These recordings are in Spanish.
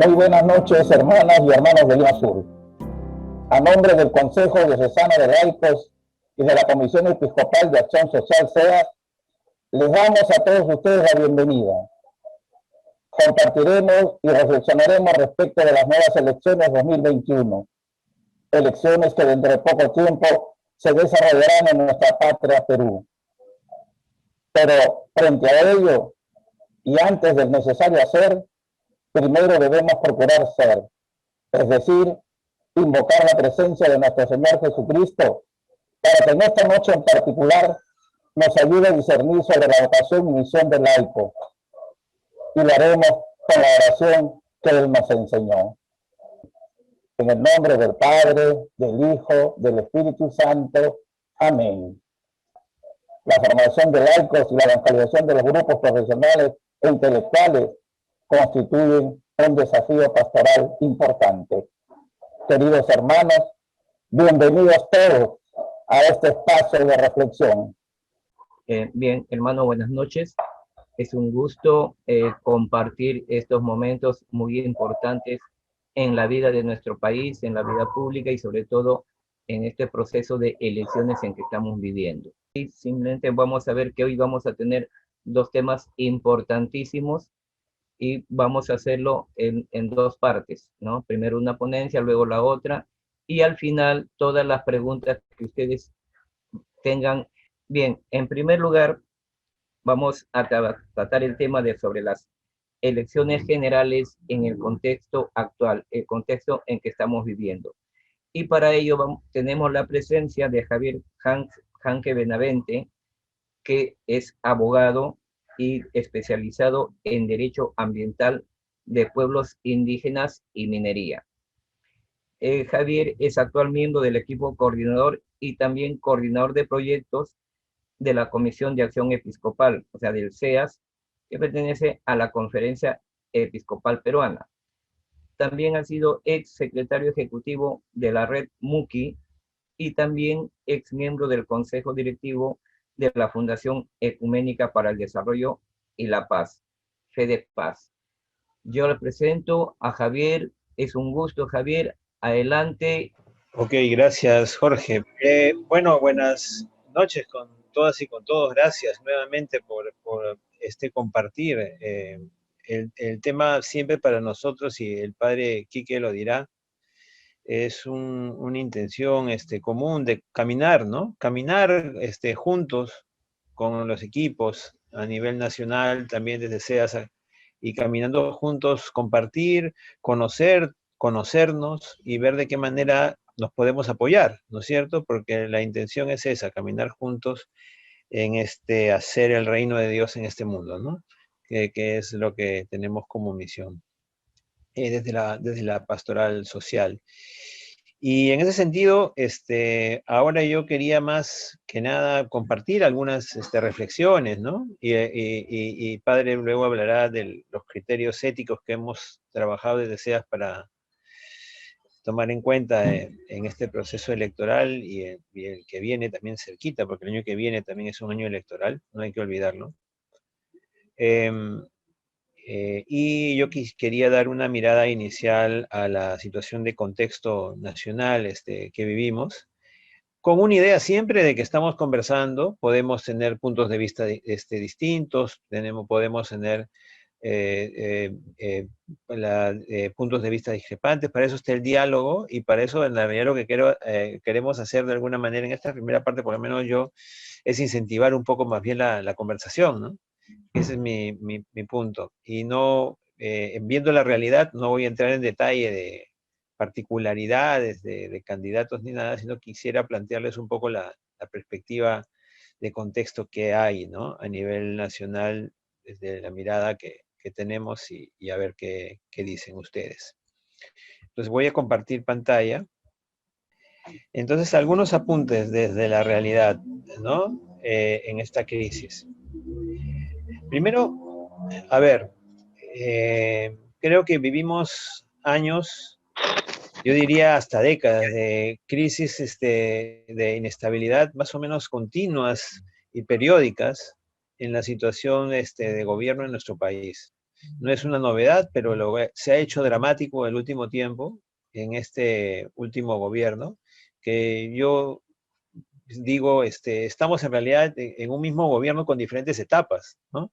Muy buenas noches, hermanas y hermanos de Lima Sur. A nombre del Consejo Diocesano de Laicos y de la Comisión Episcopal de Acción Social SEA, les damos a todos ustedes la bienvenida. Compartiremos y reflexionaremos respecto de las nuevas elecciones 2021, elecciones que dentro de poco tiempo se desarrollarán en nuestra patria Perú. Pero frente a ello, y antes del necesario hacer, primero debemos procurar ser, es decir, invocar la presencia de nuestro Señor Jesucristo para que en esta noche en particular nos ayude a discernir sobre la vocación y misión del laico. Y lo haremos con la oración que Él nos enseñó. En el nombre del Padre, del Hijo, del Espíritu Santo. Amén. La formación de laicos y la evangelización de los grupos profesionales e intelectuales constituyen un desafío pastoral importante. Queridos hermanos, bienvenidos todos a este espacio de reflexión. Bien, hermano, buenas noches. Es un gusto compartir estos momentos muy importantes en la vida de nuestro país, en la vida pública y sobre todo en este proceso de elecciones en que estamos viviendo. Y simplemente vamos a ver que hoy vamos a tener dos temas importantísimos y vamos a hacerlo en dos partes, ¿no? Primero una ponencia, luego la otra, y al final todas las preguntas que ustedes tengan. Bien, en primer lugar, vamos a tratar el tema sobre las elecciones generales en el contexto actual, el contexto en que estamos viviendo. Y para ello tenemos la presencia de Javier Janque Benavente, que es abogado y especializado en Derecho Ambiental de Pueblos Indígenas y Minería. Javier es actual miembro del equipo coordinador y también coordinador de proyectos de la Comisión de Acción Episcopal, o sea, del CEAS, que pertenece a la Conferencia Episcopal Peruana. También ha sido ex secretario ejecutivo de la red MUCI y también ex miembro del Consejo Directivo de la Fundación Ecuménica para el Desarrollo y la Paz, FEDEPAZ. Yo le presento a Javier. Es un gusto, Javier. Adelante. Ok, gracias, Jorge. Bueno, buenas noches con todas y con todos. Gracias nuevamente por compartir. El tema siempre para nosotros, y el padre Quique lo dirá, es una intención común de caminar, ¿no? Caminar juntos con los equipos a nivel nacional, también desde SEAS, y caminando juntos, compartir, conocernos y ver de qué manera nos podemos apoyar, ¿no es cierto? Porque la intención es esa, caminar juntos en hacer el reino de Dios en este mundo, ¿no? Que es lo que tenemos como misión desde la pastoral social. Y en ese sentido, ahora yo quería más que nada compartir algunas reflexiones, ¿no? Y Padre luego hablará de los criterios éticos que hemos trabajado desde SEAS para tomar en cuenta en este proceso electoral y el que viene también cerquita, porque el año que viene también es un año electoral, no hay que olvidarlo. Y yo quería dar una mirada inicial a la situación de contexto nacional que vivimos, con una idea siempre de que estamos conversando, podemos tener puntos de vista distintos, podemos tener puntos de vista discrepantes, para eso está el diálogo, y para eso en la medida lo que queremos hacer de alguna manera en esta primera parte, por lo menos yo, es incentivar un poco más bien la conversación, ¿no? Ese es mi punto. Y no, viendo la realidad, no voy a entrar en detalle de particularidades de candidatos ni nada, sino quisiera plantearles un poco la perspectiva de contexto que hay, ¿no? A nivel nacional, desde la mirada que tenemos y a ver qué dicen ustedes. Entonces voy a compartir pantalla. Entonces, algunos apuntes desde la realidad, ¿no? En esta crisis. Primero, a ver, creo que vivimos años, yo diría hasta décadas, de crisis de inestabilidad más o menos continuas y periódicas en la situación de gobierno en nuestro país. No es una novedad, pero se ha hecho dramático el último tiempo, en este último gobierno, que yo digo, estamos en realidad en un mismo gobierno con diferentes etapas, ¿no?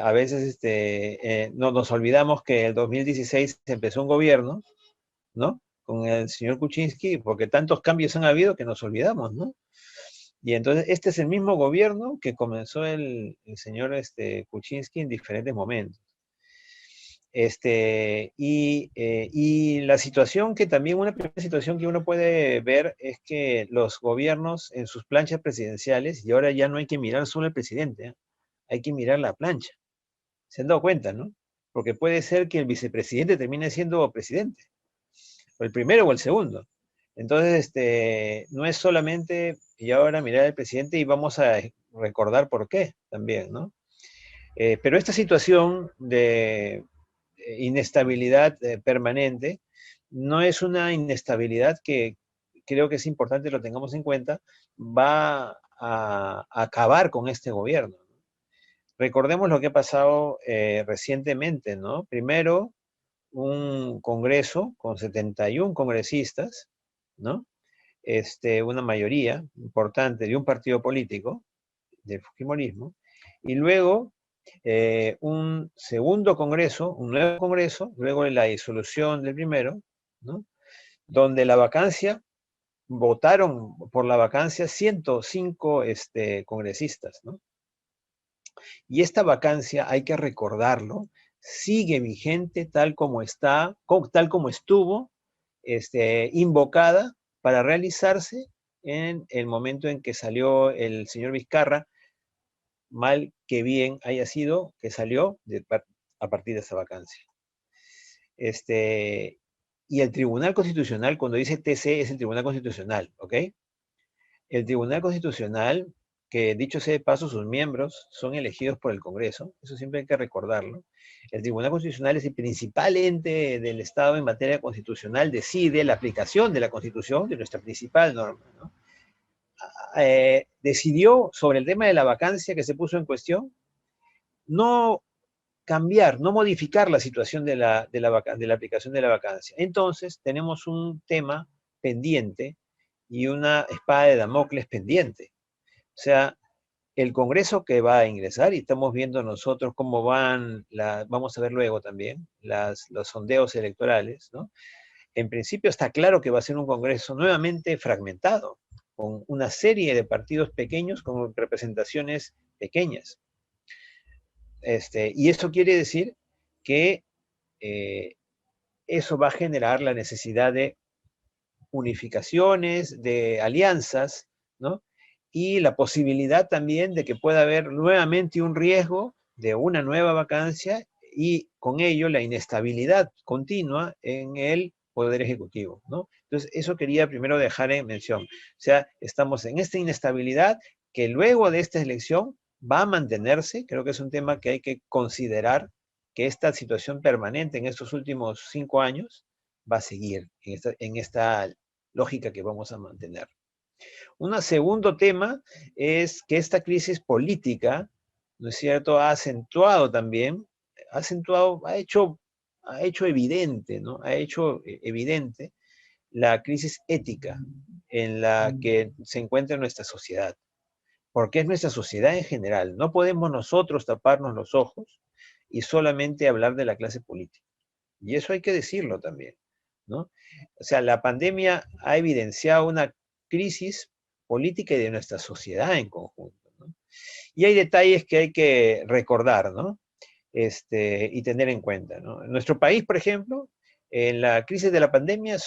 A veces no nos olvidamos que el 2016 empezó un gobierno, ¿no? Con el señor Kuczynski, porque tantos cambios han habido que nos olvidamos, ¿no? Y entonces este es el mismo gobierno que comenzó el señor Kuczynski en diferentes momentos. Y la situación que también, una primera situación que uno puede ver es que los gobiernos en sus planchas presidenciales, y ahora ya no hay que mirar solo al presidente, ¿eh? Hay que mirar la plancha. ¿Se han dado cuenta, no? Porque puede ser que el vicepresidente termine siendo presidente, o el primero o el segundo. Entonces, no es solamente, y ahora mirar al presidente y vamos a recordar por qué también, ¿no? Pero esta situación de inestabilidad permanente no es una inestabilidad que creo que es importante lo tengamos en cuenta, va a acabar con este gobierno. Recordemos lo que ha pasado recientemente, ¿no? Primero, un congreso con 71 congresistas, ¿no? Una mayoría importante de un partido político, del Fujimorismo, y luego un segundo congreso, un nuevo congreso, luego de la disolución del primero, ¿no? Donde la vacancia, votaron por la vacancia 105 congresistas, ¿no? Y esta vacancia, hay que recordarlo, sigue vigente tal como está, tal como estuvo invocada para realizarse en el momento en que salió el señor Vizcarra, mal que bien haya sido que salió a partir de esa vacancia. Y el Tribunal Constitucional, cuando dice TC, es el Tribunal Constitucional, ¿ok? El Tribunal Constitucional, que dicho sea de paso, sus miembros son elegidos por el Congreso, eso siempre hay que recordarlo. El Tribunal Constitucional es el principal ente del Estado en materia constitucional, decide la aplicación de la Constitución, de nuestra principal norma, ¿no? Decidió sobre el tema de la vacancia que se puso en cuestión, no cambiar, no modificar la situación de la aplicación de la vacancia. Entonces, tenemos un tema pendiente y una espada de Damocles pendiente. O sea, el Congreso que va a ingresar, y estamos viendo nosotros cómo van, vamos a ver luego también, los sondeos electorales, ¿no? En principio está claro que va a ser un Congreso nuevamente fragmentado, con una serie de partidos pequeños con representaciones pequeñas. Y eso quiere decir que eso va a generar la necesidad de unificaciones, de alianzas, ¿no? Y la posibilidad también de que pueda haber nuevamente un riesgo de una nueva vacancia y con ello la inestabilidad continua en el Poder Ejecutivo, ¿no? Entonces, eso quería primero dejar en mención. O sea, estamos en esta inestabilidad que luego de esta elección va a mantenerse. Creo que es un tema que hay que considerar, que esta situación permanente en estos últimos 5 años va a seguir en esta lógica que vamos a mantener. Un segundo tema es que esta crisis política, ¿no es cierto?, ha acentuado también, ha hecho evidente, ¿no? Ha hecho evidente la crisis ética en la que se encuentra nuestra sociedad. Porque es nuestra sociedad en general. No podemos nosotros taparnos los ojos y solamente hablar de la clase política. Y eso hay que decirlo también, ¿no? O sea, la pandemia ha evidenciado una crisis política y de nuestra sociedad en conjunto, ¿no? Y hay detalles que hay que recordar, ¿no? Y tener en cuenta, ¿no? En nuestro país, por ejemplo, en la crisis de la pandemia,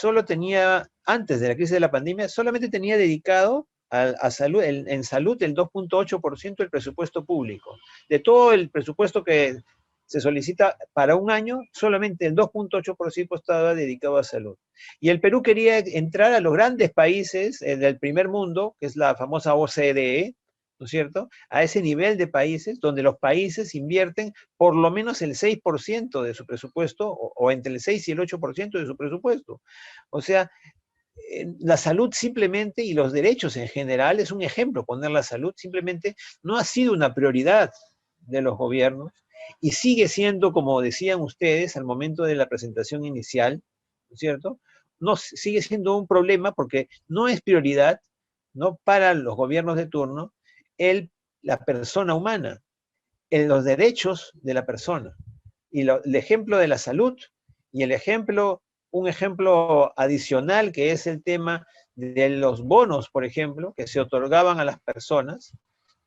antes de la crisis de la pandemia, solamente tenía dedicado a salud, en salud el 2.8% del presupuesto público. De todo el presupuesto que se solicita para un año, solamente el 2.8% estaba dedicado a salud. Y el Perú quería entrar a los grandes países del primer mundo, que es la famosa OCDE, ¿no es cierto?, a ese nivel de países donde los países invierten por lo menos el 6% de su presupuesto o entre el 6 y el 8% de su presupuesto. O sea, la salud simplemente y los derechos en general es un ejemplo. Poner la salud simplemente no ha sido una prioridad de los gobiernos y sigue siendo, como decían ustedes al momento de la presentación inicial, ¿no es cierto? No, sigue siendo un problema porque no es prioridad, ¿no?, para los gobiernos de turno la persona humana, los derechos de la persona. Y el ejemplo de la salud y un ejemplo adicional que es el tema de los bonos, por ejemplo, que se otorgaban a las personas,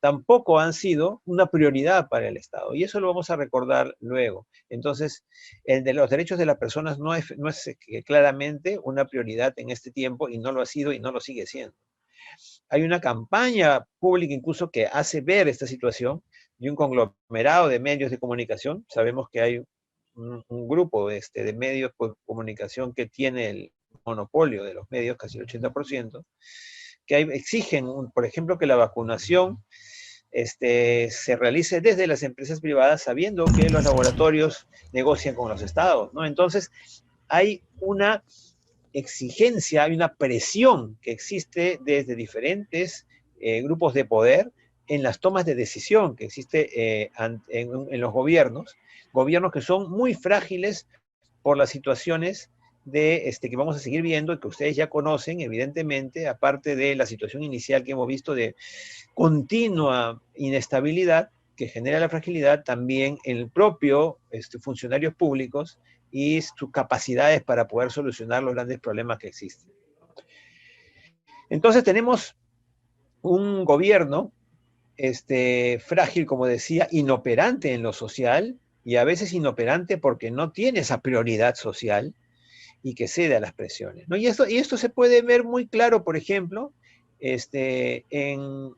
tampoco han sido una prioridad para el Estado. Y eso lo vamos a recordar luego. Entonces, el de los derechos de las personas no es claramente una prioridad en este tiempo, y no lo ha sido y no lo sigue siendo. Hay una campaña pública incluso que hace ver esta situación de un conglomerado de medios de comunicación. Sabemos que hay un grupo de medios de comunicación que tiene el monopolio de los medios, casi el 80%, que exigen, por ejemplo, que la vacunación se realice desde las empresas privadas, sabiendo que los laboratorios negocian con los estados, ¿no? Entonces, hay una exigencia, hay una presión que existe desde diferentes grupos de poder en las tomas de decisión que existe en los gobiernos que son muy frágiles por las situaciones que vamos a seguir viendo y que ustedes ya conocen, evidentemente, aparte de la situación inicial que hemos visto de continua inestabilidad que genera la fragilidad también en el propio funcionarios públicos y sus capacidades para poder solucionar los grandes problemas que existen. Entonces tenemos un gobierno frágil, como decía, inoperante en lo social, y a veces inoperante porque no tiene esa prioridad social y que cede a las presiones, ¿no? Y esto se puede ver muy claro, por ejemplo, en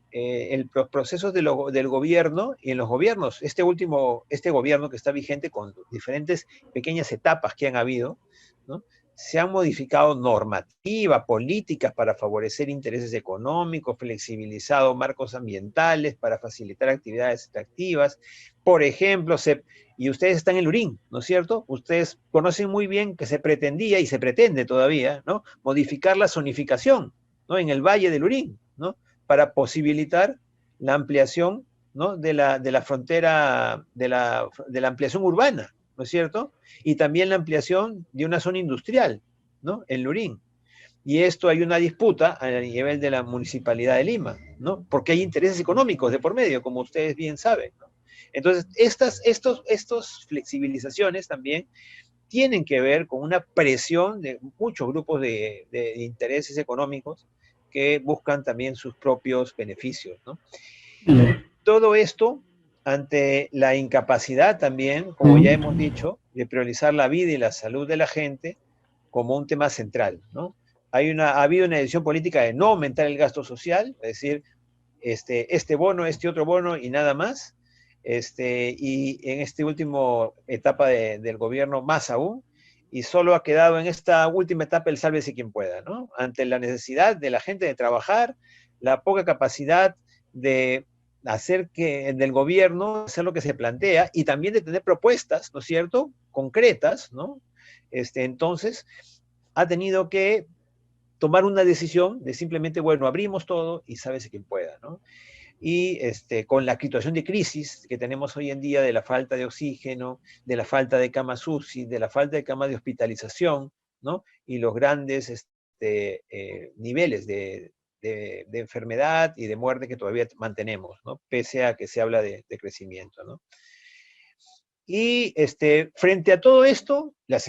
los procesos del gobierno y en los gobiernos. Este gobierno que está vigente con diferentes pequeñas etapas que han habido, ¿no?, se han modificado normativas, políticas para favorecer intereses económicos, flexibilizado marcos ambientales para facilitar actividades extractivas. Por ejemplo, y ustedes están en Lurín, ¿no es cierto? Ustedes conocen muy bien que se pretendía y se pretende todavía, ¿no?, modificar la zonificación, ¿no?, en el Valle de Lurín, ¿no?, para posibilitar la ampliación, ¿no?, de la frontera, de la ampliación urbana, ¿no es cierto? Y también la ampliación de una zona industrial, ¿no?, en Lurín. Y esto hay una disputa a nivel de la Municipalidad de Lima, ¿no?, porque hay intereses económicos de por medio, como ustedes bien saben, ¿no? Entonces, estas flexibilizaciones también tienen que ver con una presión de muchos grupos de intereses económicos que buscan también sus propios beneficios, ¿no? Todo esto ante la incapacidad también, como ya hemos dicho, de priorizar la vida y la salud de la gente como un tema central, ¿no? Ha habido una decisión política de no aumentar el gasto social, es decir, este bono, otro bono y nada más, y en esta última etapa del gobierno más aún, y solo ha quedado en esta última etapa el sálvese quien pueda, ¿no? Ante la necesidad de la gente de trabajar, la poca capacidad de hacer del gobierno, hacer lo que se plantea, y también de tener propuestas, ¿no es cierto?, concretas, ¿no? Entonces, ha tenido que tomar una decisión de simplemente, bueno, abrimos todo y sálvese quien pueda, ¿no? Y con la situación de crisis que tenemos hoy en día, de la falta de oxígeno, de la falta de camas UCI, de la falta de camas de hospitalización, ¿no?, y los grandes niveles de enfermedad y de muerte que todavía mantenemos, ¿no?, pese a que se habla de crecimiento, ¿no? Y frente a todo esto, las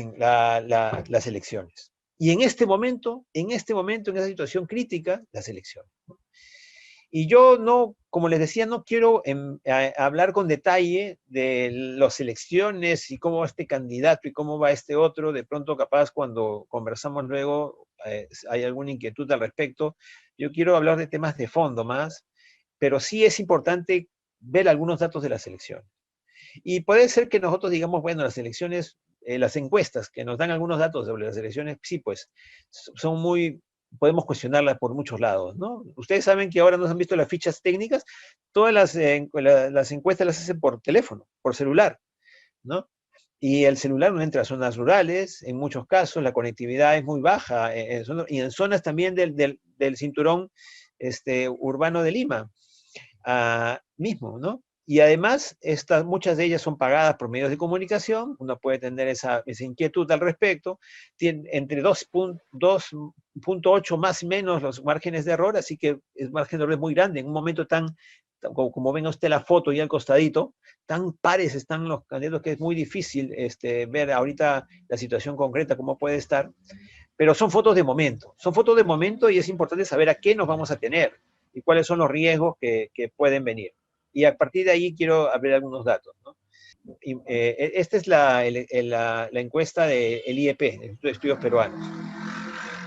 elecciones. Y en este momento, en esa situación crítica, las elecciones, ¿no? Y yo no, como les decía, no quiero hablar con detalle de las elecciones y cómo va este candidato y cómo va este otro. De pronto, capaz, cuando conversamos luego, hay alguna inquietud al respecto. Yo quiero hablar de temas de fondo más, pero sí es importante ver algunos datos de las elecciones. Y puede ser que nosotros digamos, bueno, las elecciones, las encuestas que nos dan algunos datos sobre las elecciones, sí, pues, son podemos cuestionarlas por muchos lados, ¿no? Ustedes saben que ahora nos han visto las fichas técnicas, todas las encuestas las hacen por teléfono, por celular, ¿no? Y el celular no entra a zonas rurales, en muchos casos la conectividad es muy baja, y en zonas también del cinturón urbano de Lima, mismo, ¿no? Y además, muchas de ellas son pagadas por medios de comunicación, uno puede tener esa inquietud al respecto, tiene entre 2.8 más o menos los márgenes de error, así que el margen de error es muy grande, en un momento como ven usted la foto y al costadito, tan pares están los candidatos que es muy difícil ver ahorita la situación concreta, cómo puede estar, pero son fotos de momento y es importante saber a qué nos vamos a tener y cuáles son los riesgos que pueden venir. Y a partir de ahí quiero abrir algunos datos, ¿no? Esta es la encuesta del IEP, el Instituto de Estudios Peruanos.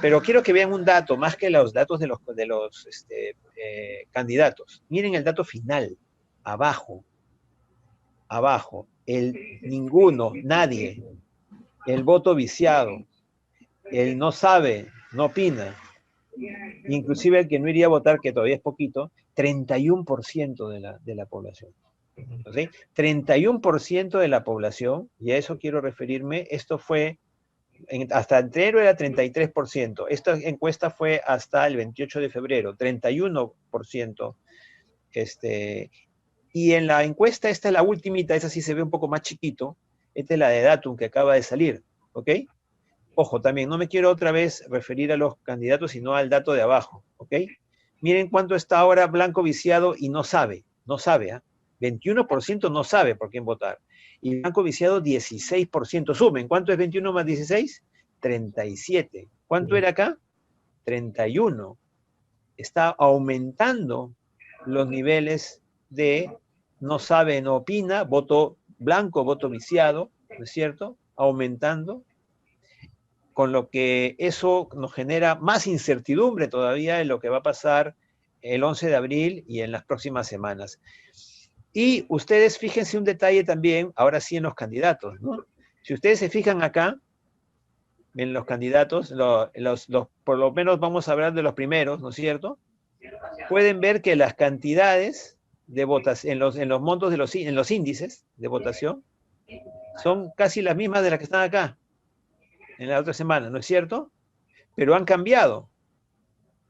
Pero quiero que vean un dato, más que los datos de los candidatos. Miren el dato final, abajo, ninguno, nadie, el voto viciado, el no sabe, no opina, inclusive el que no iría a votar, que todavía es poquito, 31% de la población. ¿Sí? 31% de la población, y a eso quiero referirme, esto fue, hasta enero era 33%, esta encuesta fue hasta el 28 de febrero, 31%. Y en la encuesta, esta es la ultimita, esa sí se ve un poco más chiquito, esta es la de Datum que acaba de salir, ¿ok? Ojo, también, no me quiero otra vez referir a los candidatos, sino al dato de abajo, ¿ok? Miren cuánto está ahora blanco viciado y no sabe, ¿eh? 21% no sabe por quién votar. Y blanco viciado, 16%. Sumen, ¿cuánto es 21 más 16? 37. ¿Cuánto era acá? 31. Está aumentando los niveles de no sabe, no opina, voto blanco, voto viciado, ¿no es cierto? Aumentando, con lo que eso nos genera más incertidumbre todavía en lo que va a pasar el 11 de abril y en las próximas semanas. Y ustedes fíjense un detalle también, ahora sí en los candidatos, ¿no? Si ustedes se fijan acá, en los candidatos, por lo menos vamos a hablar de los primeros, ¿no es cierto? Pueden ver que las cantidades de votación, en los montos en los índices de votación, son casi las mismas de las que están acá, en la otra semana, ¿no es cierto? Pero han cambiado.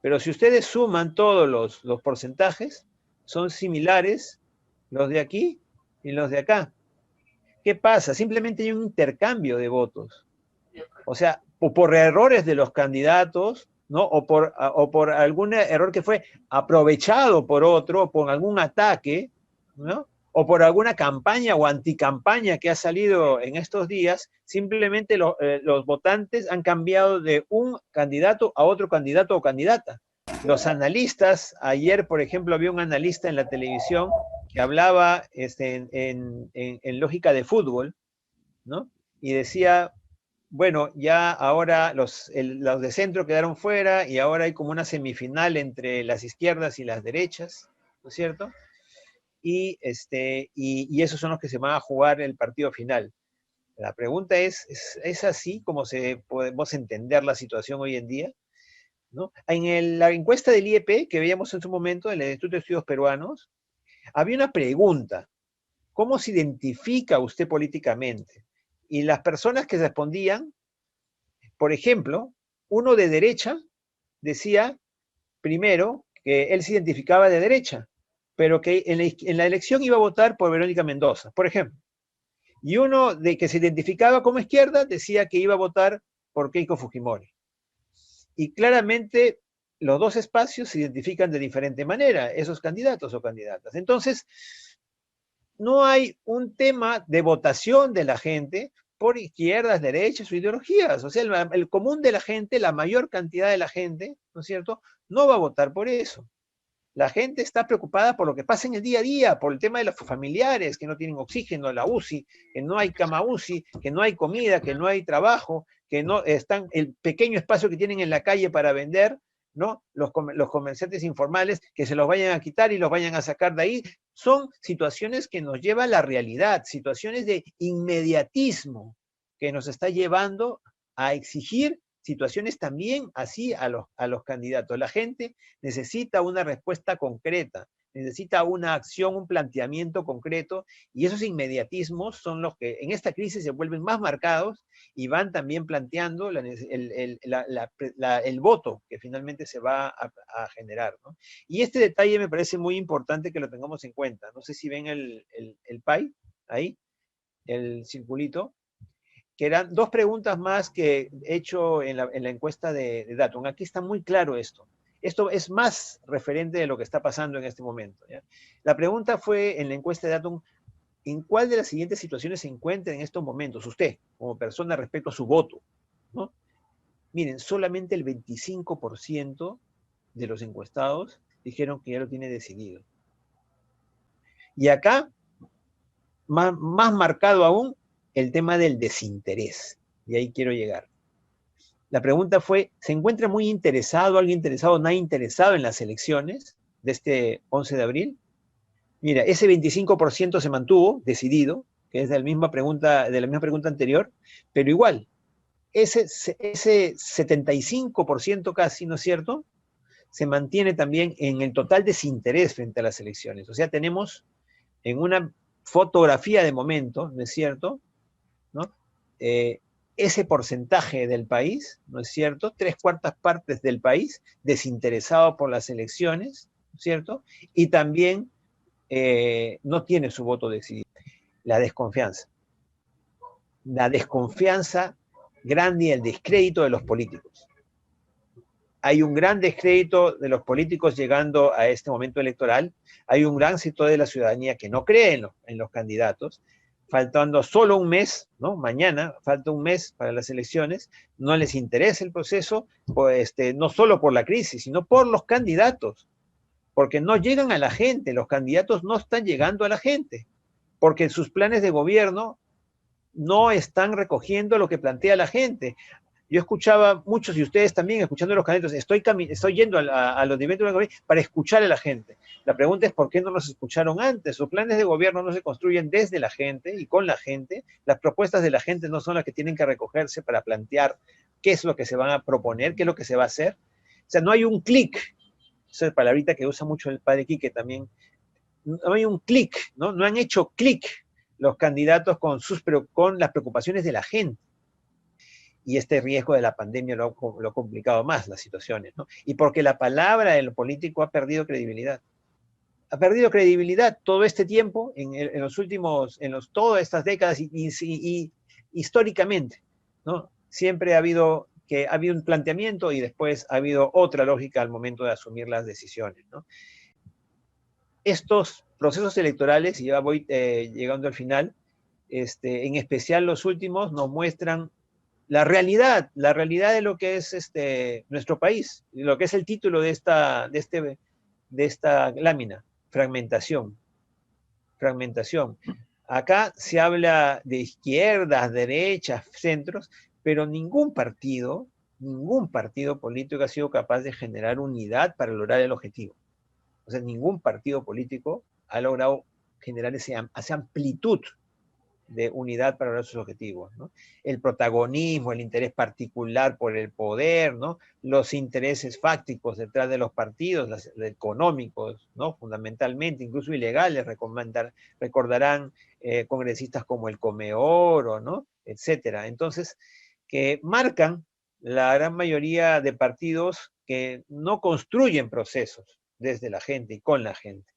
Pero si ustedes suman todos los porcentajes, son similares los de aquí y los de acá. ¿Qué pasa? Simplemente hay un intercambio de votos. O sea, o por errores de los candidatos, ¿no? O por algún error que fue aprovechado por otro, por algún ataque, ¿no? O por alguna campaña o anticampaña que ha salido en estos días, simplemente los votantes han cambiado de un candidato a otro candidato o candidata. Los analistas, ayer, por ejemplo, había un analista en la televisión que hablaba en lógica de fútbol, ¿no? Y decía, bueno, ya ahora los de centro quedaron fuera y ahora hay como una semifinal entre las izquierdas y las derechas, ¿no es cierto? Y esos son los que se van a jugar el partido final. La pregunta ¿es así como podemos entender la situación hoy en día? ¿No? En la encuesta del IEP que veíamos en su momento, del Instituto de Estudios Peruanos, había una pregunta: ¿cómo se identifica usted políticamente? Y las personas que respondían, por ejemplo, uno de derecha decía, primero, que él se identificaba de derecha, pero que en la elección iba a votar por Verónica Mendoza, por ejemplo. Y uno de que se identificaba como izquierda decía que iba a votar por Keiko Fujimori. Y claramente los dos espacios se identifican de diferente manera, esos candidatos o candidatas. Entonces, no hay un tema de votación de la gente por izquierdas, derechas o ideologías. O sea, el común de la gente, la mayor cantidad de la gente, ¿no es cierto?, no va a votar por eso. La gente está preocupada por lo que pasa en el día a día, por el tema de los familiares que no tienen oxígeno, la UCI, que no hay cama UCI, que no hay comida, que no hay trabajo, que no están el pequeño espacio que tienen en la calle para vender, ¿no? Los comerciantes informales, que se los vayan a quitar y los vayan a sacar de ahí. Son situaciones que nos llevan a la realidad, situaciones de inmediatismo que nos está llevando a exigir situaciones también así a los candidatos. La gente necesita una respuesta concreta, necesita una acción, un planteamiento concreto, y esos inmediatismos son los que en esta crisis se vuelven más marcados y van también planteando el voto que finalmente se va a generar, ¿no? Y este detalle me parece muy importante que lo tengamos en cuenta. No sé si ven el pie ahí, el circulito, que eran 2 preguntas más que he hecho en la encuesta de Datum. Aquí está muy claro esto. Esto es más referente de lo que está pasando en este momento, ¿ya? La pregunta fue en la encuesta de Datum: ¿en cuál de las siguientes situaciones se encuentra en estos momentos usted, como persona, respecto a su voto, ¿no? Miren, solamente el 25% de los encuestados dijeron que ya lo tiene decidido. Y acá, más marcado aún, el tema del desinterés. Y ahí quiero llegar. La pregunta fue, ¿se encuentra muy interesado, alguien interesado, nadie interesado en las elecciones de este 11 de abril? Mira, ese 25% se mantuvo decidido, que es de la misma pregunta anterior, pero igual, ese 75% casi, ¿no es cierto?, se mantiene también en el total desinterés frente a las elecciones. O sea, tenemos en una fotografía de momento, ¿no es cierto?, ¿no?, ese porcentaje del país, ¿no es cierto?, 3/4 partes del país desinteresado por las elecciones, ¿no es cierto?, y también no tiene su voto decidido. La desconfianza grande y el descrédito de los políticos. Hay un gran descrédito de los políticos llegando a este momento electoral. Hay un gran sector de la ciudadanía que no cree en los candidatos. Faltando solo un mes, ¿no? Mañana falta un mes para las elecciones, no les interesa el proceso, pues, no solo por la crisis, sino por los candidatos, porque no llegan a la gente, los candidatos no están llegando a la gente, porque sus planes de gobierno no están recogiendo lo que plantea la gente. Yo escuchaba, muchos de ustedes también, escuchando a los candidatos, estoy yendo a los eventos para escuchar a la gente. La pregunta es, ¿por qué no los escucharon antes? Sus planes de gobierno no se construyen desde la gente y con la gente. Las propuestas de la gente no son las que tienen que recogerse para plantear qué es lo que se van a proponer, qué es lo que se va a hacer. O sea, no hay un clic. Esa es la palabrita que usa mucho el padre Quique también. No hay un clic, ¿no? No han hecho clic los candidatos con las preocupaciones de la gente. Y este riesgo de la pandemia lo ha complicado más las situaciones, ¿no? Y porque la palabra del político ha perdido credibilidad. Ha perdido credibilidad todo este tiempo, en los últimos, todas estas décadas y históricamente, ¿no? Siempre ha habido un planteamiento y después ha habido otra lógica al momento de asumir las decisiones, ¿no? Estos procesos electorales, y ya voy llegando al final, en especial los últimos, nos muestran la realidad de lo que es nuestro país, lo que es el título de esta lámina: fragmentación. Fragmentación. Acá se habla de izquierdas, derechas, centros, pero ningún partido político ha sido capaz de generar unidad para lograr el objetivo. O sea, ningún partido político ha logrado generar esa amplitud de unidad para lograr sus objetivos, ¿no? El protagonismo, el interés particular por el poder, ¿no? Los intereses fácticos detrás de los partidos, los económicos, ¿no? Fundamentalmente, incluso ilegales, recordarán congresistas como el Comeoro, ¿no? Etcétera. Entonces, que marcan la gran mayoría de partidos que no construyen procesos desde la gente y con la gente,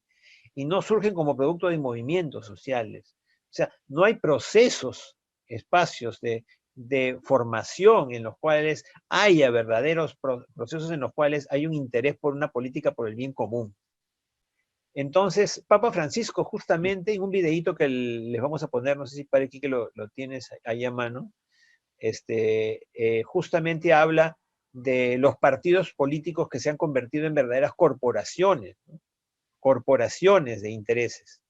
y no surgen como producto de movimientos sociales. O sea, no hay procesos, espacios de formación en los cuales haya verdaderos procesos en los cuales hay un interés por una política por el bien común. Entonces, Papa Francisco, justamente en un videíto que les vamos a poner, no sé si para aquí que lo tienes ahí a mano, justamente habla de los partidos políticos que se han convertido en verdaderas corporaciones, ¿no? Corporaciones de intereses,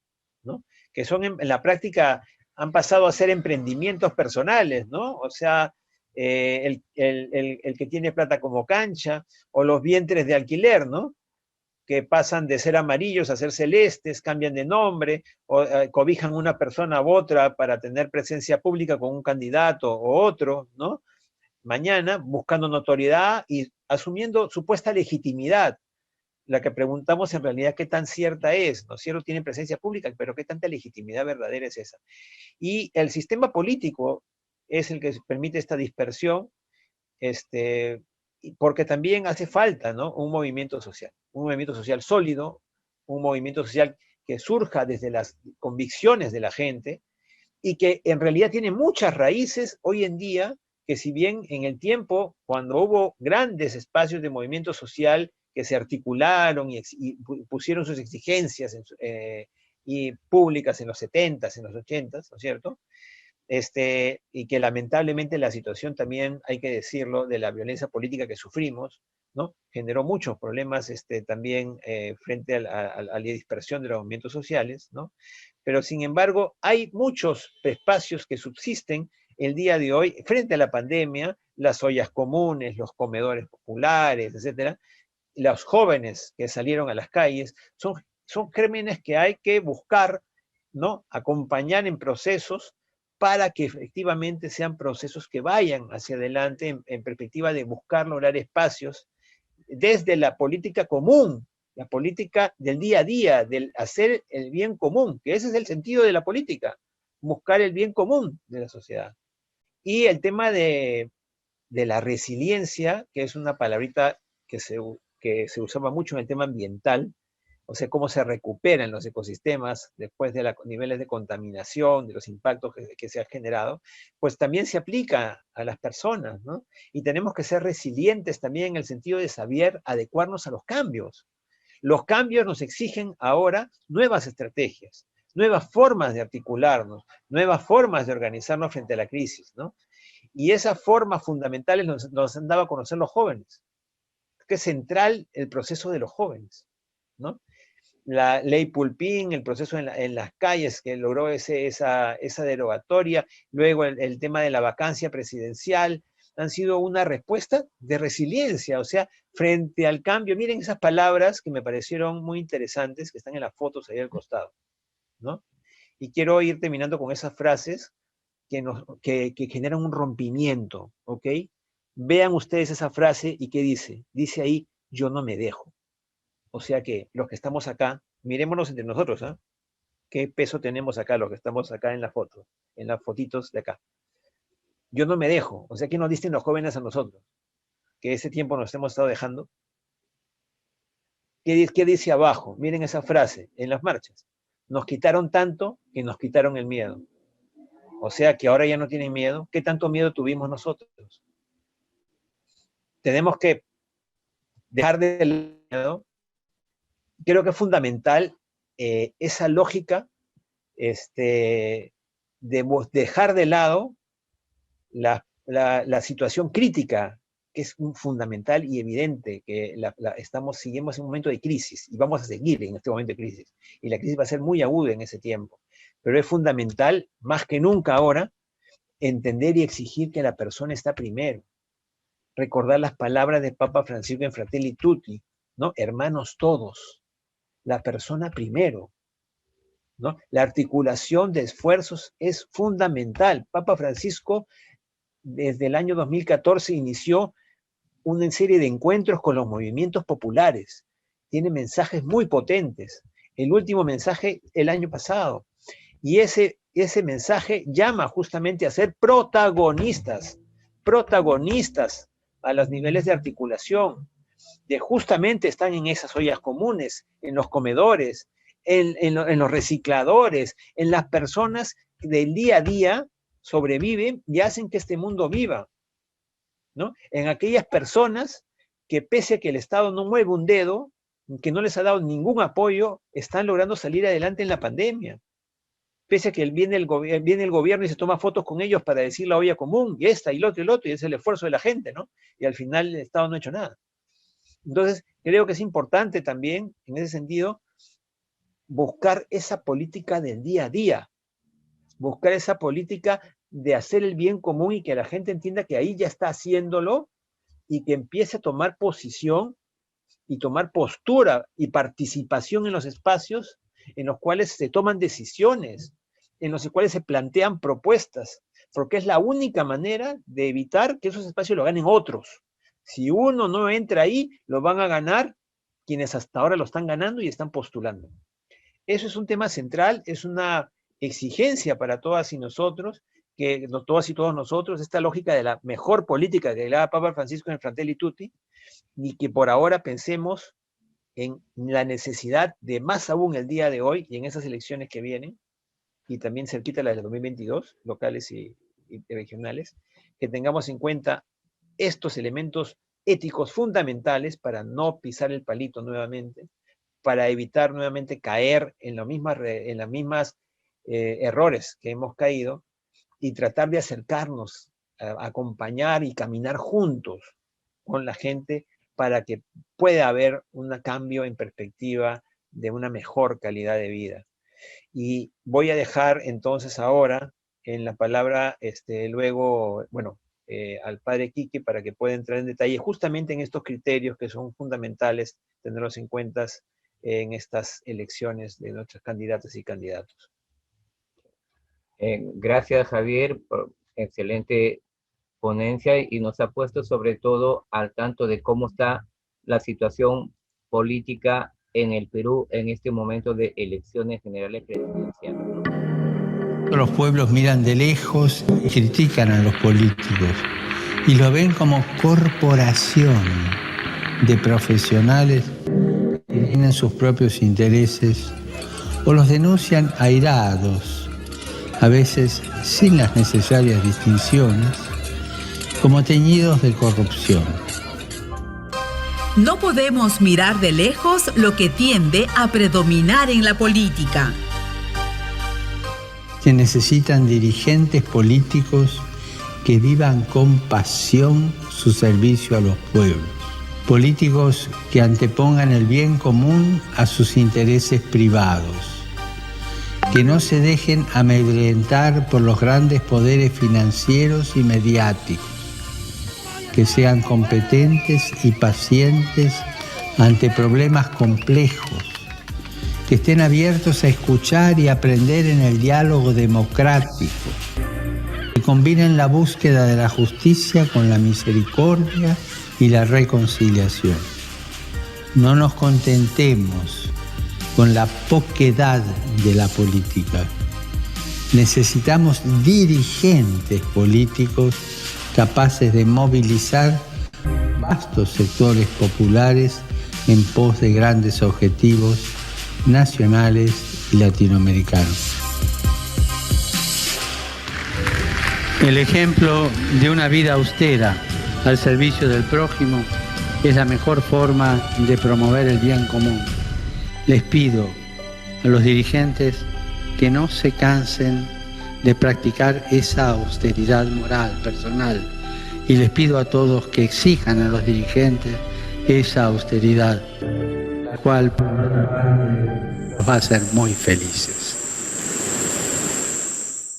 ¿no? Que son en la práctica han pasado a ser emprendimientos personales, ¿no? O sea, el que tiene plata como cancha, o los vientres de alquiler, ¿no? Que pasan de ser amarillos a ser celestes, cambian de nombre, o cobijan una persona u otra para tener presencia pública con un candidato o otro, ¿no? Mañana, buscando notoriedad y asumiendo supuesta legitimidad la que preguntamos en realidad qué tan cierta es, ¿no es cierto? Tiene presencia pública, pero qué tanta legitimidad verdadera es esa. Y el sistema político es el que permite esta dispersión, porque también hace falta, ¿no? Un movimiento social sólido, un movimiento social que surja desde las convicciones de la gente y que en realidad tiene muchas raíces hoy en día, que si bien en el tiempo, cuando hubo grandes espacios de movimiento social que se articularon y pusieron sus exigencias y públicas en los 70s, en los 80s, ¿no es cierto? Y que lamentablemente la situación también, hay que decirlo, de la violencia política que sufrimos, ¿no? Generó muchos problemas también frente a la dispersión de los movimientos sociales, ¿no? Pero sin embargo, hay muchos espacios que subsisten el día de hoy frente a la pandemia, las ollas comunes, los comedores populares, etcétera, los jóvenes que salieron a las calles, son crímenes que hay que buscar, ¿no? Acompañar en procesos para que efectivamente sean procesos que vayan hacia adelante en perspectiva de buscar lograr espacios desde la política común, la política del día a día, del hacer el bien común, que ese es el sentido de la política, buscar el bien común de la sociedad. Y el tema de la resiliencia, que es una palabrita que se usaba mucho en el tema ambiental, o sea, cómo se recuperan los ecosistemas después de los niveles de contaminación, de los impactos que se han generado, pues también se aplica a las personas, ¿no? Y tenemos que ser resilientes también en el sentido de saber adecuarnos a los cambios. Los cambios nos exigen ahora nuevas estrategias, nuevas formas de articularnos, nuevas formas de organizarnos frente a la crisis, ¿no? Y esas formas fundamentales nos han dado a conocer los jóvenes, que es central el proceso de los jóvenes, ¿no? La ley Pulpín, el proceso en las calles que logró esa derogatoria, luego el tema de la vacancia presidencial, han sido una respuesta de resiliencia, o sea, frente al cambio. Miren esas palabras que me parecieron muy interesantes, que están en las fotos ahí al costado, ¿no? Y quiero ir terminando con esas frases que generan un rompimiento, ¿ok? Vean ustedes esa frase y ¿qué dice? Dice ahí, yo no me dejo. O sea que los que estamos acá, mirémonos entre nosotros, ¿ah? ¿Qué peso tenemos acá, los que estamos acá en la foto, en las fotitos de acá? Yo no me dejo. O sea, ¿qué nos dicen los jóvenes a nosotros? Que ese tiempo nos hemos estado dejando. ¿Qué dice abajo? Miren esa frase, en las marchas. Nos quitaron tanto que nos quitaron el miedo. O sea que ahora ya no tienen miedo. ¿Qué tanto miedo tuvimos nosotros? Tenemos que dejar de miedo. Creo que es fundamental esa lógica de dejar de lado la situación crítica, que es fundamental y evidente, que seguimos en un momento de crisis y vamos a seguir en este momento de crisis. Y la crisis va a ser muy aguda en ese tiempo. Pero es fundamental, más que nunca ahora, entender y exigir que la persona está primero. Recordar las palabras de Papa Francisco en Fratelli Tutti, ¿no? Hermanos todos. La persona primero, ¿no? La articulación de esfuerzos es fundamental. Papa Francisco, desde el año 2014, inició una serie de encuentros con los movimientos populares. Tiene mensajes muy potentes. El último mensaje el año pasado. Y ese mensaje llama justamente a ser protagonistas a los niveles de articulación, de justamente están en esas ollas comunes, en los comedores, en los recicladores, en las personas que del día a día sobreviven y hacen que este mundo viva, ¿no? En aquellas personas que pese a que el Estado no mueve un dedo, que no les ha dado ningún apoyo, están logrando salir adelante en la pandemia. Pese a que viene el gobierno y se toma fotos con ellos para decir la olla común, y esta, y lo otro, y es el esfuerzo de la gente, ¿no? Y al final el Estado no ha hecho nada. Entonces, creo que es importante también, en ese sentido, buscar esa política del día a día, buscar esa política de hacer el bien común y que la gente entienda que ahí ya está haciéndolo y que empiece a tomar posición y tomar postura y participación en los espacios en los cuales se toman decisiones, en los cuales se plantean propuestas, porque es la única manera de evitar que esos espacios lo ganen otros. Si uno no entra ahí, lo van a ganar quienes hasta ahora lo están ganando y están postulando. Eso es un tema central, es una exigencia para todas y nosotros, todas y todos nosotros, esta lógica de la mejor política que hablaba Papa Francisco en Fratelli Tutti, y que por ahora pensemos en la necesidad de más aún el día de hoy y en esas elecciones que vienen, y también cerquita las del 2022, locales y regionales, que tengamos en cuenta estos elementos éticos fundamentales para no pisar el palito nuevamente, para evitar nuevamente caer en las mismas errores que hemos caído, y tratar de acercarnos, a acompañar y caminar juntos con la gente para que pueda haber un cambio en perspectiva de una mejor calidad de vida. Y voy a dejar entonces ahora en la palabra luego, al padre Quique para que pueda entrar en detalle justamente en estos criterios que son fundamentales tenerlos en cuenta en estas elecciones de nuestras candidatas y candidatos. Gracias, Javier, por excelente ponencia, y nos ha puesto sobre todo al tanto de cómo está la situación política en el Perú en este momento de elecciones generales presidenciales, ¿no? Los pueblos miran de lejos y critican a los políticos y lo ven como corporación de profesionales que tienen sus propios intereses o los denuncian airados, a veces sin las necesarias distinciones, como teñidos de corrupción. No podemos mirar de lejos lo que tiende a predominar en la política. Se necesitan dirigentes políticos que vivan con pasión su servicio a los pueblos. Políticos que antepongan el bien común a sus intereses privados. Que no se dejen amedrentar por los grandes poderes financieros y mediáticos. Que sean competentes y pacientes ante problemas complejos. Que estén abiertos a escuchar y aprender en el diálogo democrático. Que combinen la búsqueda de la justicia con la misericordia y la reconciliación. No nos contentemos con la poquedad de la política. Necesitamos dirigentes políticos capaces de movilizar vastos sectores populares en pos de grandes objetivos nacionales y latinoamericanos. El ejemplo de una vida austera al servicio del prójimo es la mejor forma de promover el bien común. Les pido a los dirigentes que no se cansen de practicar esa austeridad moral, personal, y les pido a todos que exijan a los dirigentes esa austeridad, la cual nos va a hacer muy felices.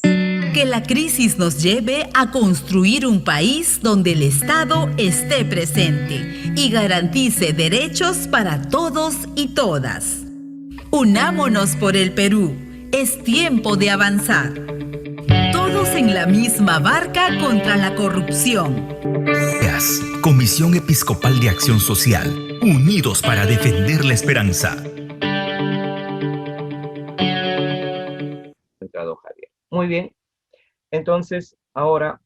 Que la crisis nos lleve a construir un país donde el Estado esté presente y garantice derechos para todos y todas. Unámonos por el Perú. Es tiempo de avanzar. Todos en la misma barca contra la corrupción. Comisión Episcopal de Acción Social. Unidos para defender la esperanza. Javier. Muy bien. Entonces, ahora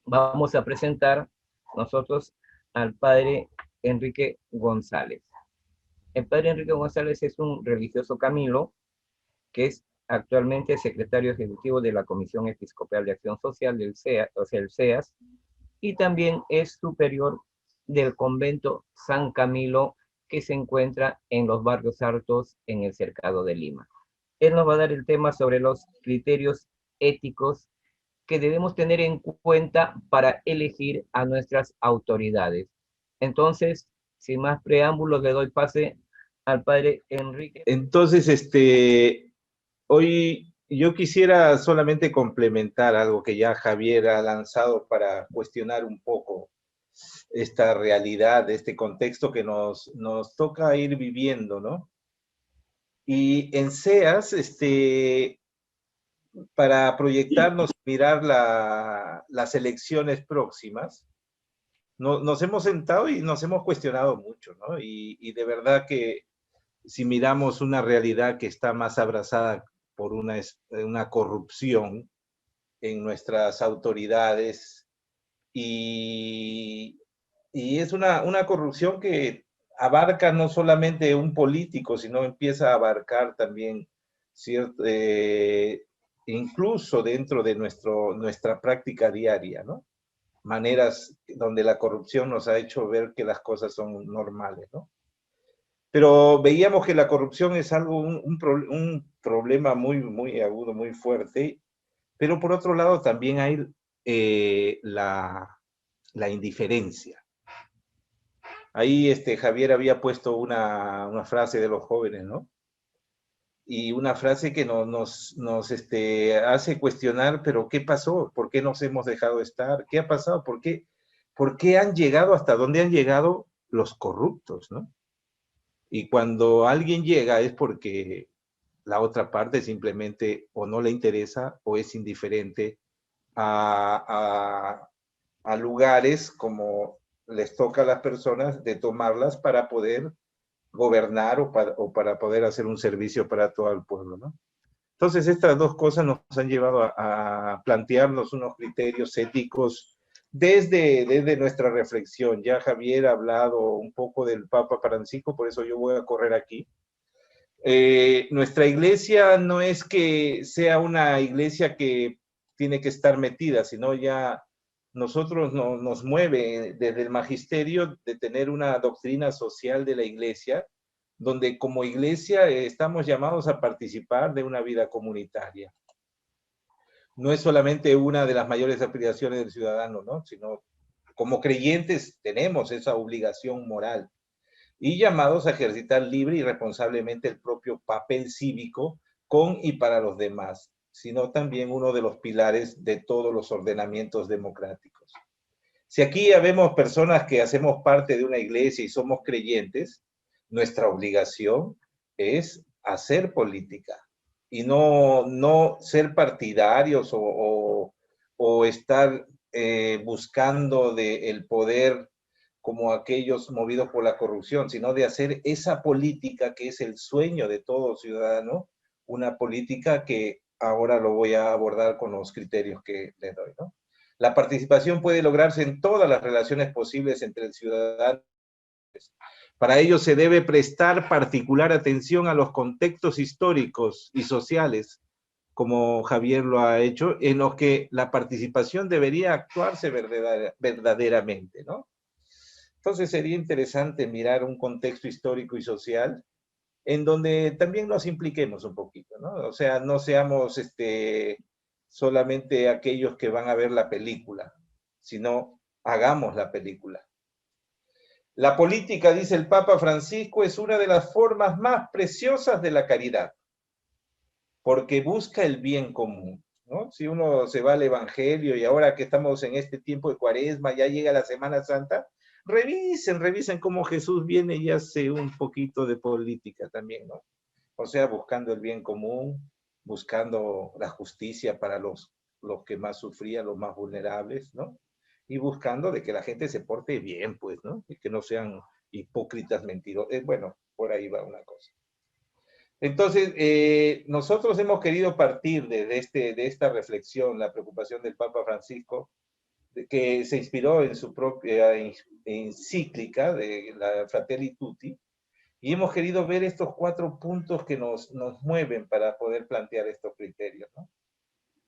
vamos a presentar nosotros al padre Enrique González. El padre Enrique González es un religioso camilo que es actualmente secretario ejecutivo de la Comisión Episcopal de Acción Social del CEA, o sea, el CEAS, y también es superior del convento San Camilo, que se encuentra en los barrios altos en el Cercado de Lima. Él nos va a dar el tema sobre los criterios éticos que debemos tener en cuenta para elegir a nuestras autoridades. Entonces, sin más preámbulos, le doy pase al padre Enrique. Entonces, hoy yo quisiera solamente complementar algo que ya Javier ha lanzado para cuestionar un poco esta realidad, este contexto que nos toca ir viviendo, ¿no? Y en CEAS, para proyectarnos, mirar las elecciones próximas, nos hemos sentado y nos hemos cuestionado mucho, ¿no? Y de verdad que si miramos una realidad que está más abrazada por una corrupción en nuestras autoridades y es una corrupción que abarca no solamente un político, sino empieza a abarcar también incluso dentro de nuestra práctica diaria, ¿no? Maneras donde la corrupción nos ha hecho ver que las cosas son normales, ¿no? Pero veíamos que la corrupción es algo, un problema muy, muy agudo, muy fuerte, pero por otro lado también hay la indiferencia. Ahí Javier había puesto una frase de los jóvenes, ¿no? Y una frase que nos hace cuestionar, pero ¿qué pasó? ¿Por qué nos hemos dejado estar? ¿Qué ha pasado? ¿Por qué han llegado hasta dónde han llegado los corruptos, ¿no? Y cuando alguien llega es porque la otra parte simplemente o no le interesa o es indiferente a lugares como les toca a las personas de tomarlas para poder gobernar o para poder hacer un servicio para todo el pueblo, ¿no? Entonces, estas dos cosas nos han llevado a plantearnos unos criterios éticos desde nuestra reflexión. Ya Javier ha hablado un poco del Papa Francisco, por eso yo voy a correr aquí. Nuestra iglesia no es que sea una iglesia que tiene que estar metida, sino ya nosotros nos mueve desde el magisterio de tener una doctrina social de la iglesia, donde como iglesia estamos llamados a participar de una vida comunitaria. No es solamente una de las mayores aspiraciones del ciudadano, ¿no? Sino como creyentes tenemos esa obligación moral y llamados a ejercitar libre y responsablemente el propio papel cívico con y para los demás, sino también uno de los pilares de todos los ordenamientos democráticos. Si aquí habemos personas que hacemos parte de una iglesia y somos creyentes, nuestra obligación es hacer política y no ser partidarios o estar buscando el poder como aquellos movidos por la corrupción, sino de hacer esa política que es el sueño de todo ciudadano, una política que ahora lo voy a abordar con los criterios que les doy, ¿no? La participación puede lograrse en todas las relaciones posibles entre el ciudadano. Para ello se debe prestar particular atención a los contextos históricos y sociales, como Javier lo ha hecho, en los que la participación debería actuarse verdaderamente, ¿no? Entonces sería interesante mirar un contexto histórico y social en donde también nos impliquemos un poquito, ¿no? O sea, no seamos solamente aquellos que van a ver la película, sino hagamos la película. La política, dice el Papa Francisco, es una de las formas más preciosas de la caridad, porque busca el bien común, ¿no? Si uno se va al Evangelio y ahora que estamos en este tiempo de Cuaresma, ya llega la Semana Santa, revisen cómo Jesús viene y hace un poquito de política también, ¿no? O sea, buscando el bien común, buscando la justicia para los que más sufrían, los más vulnerables, ¿no? Y buscando de que la gente se porte bien, pues, ¿no? Y que no sean hipócritas, mentirosos. Bueno, por ahí va una cosa. Entonces, nosotros hemos querido partir de esta reflexión, la preocupación del Papa Francisco, que se inspiró en su propia encíclica de la Fratelli Tutti, y hemos querido ver estos 4 puntos que nos mueven para poder plantear estos criterios, ¿no?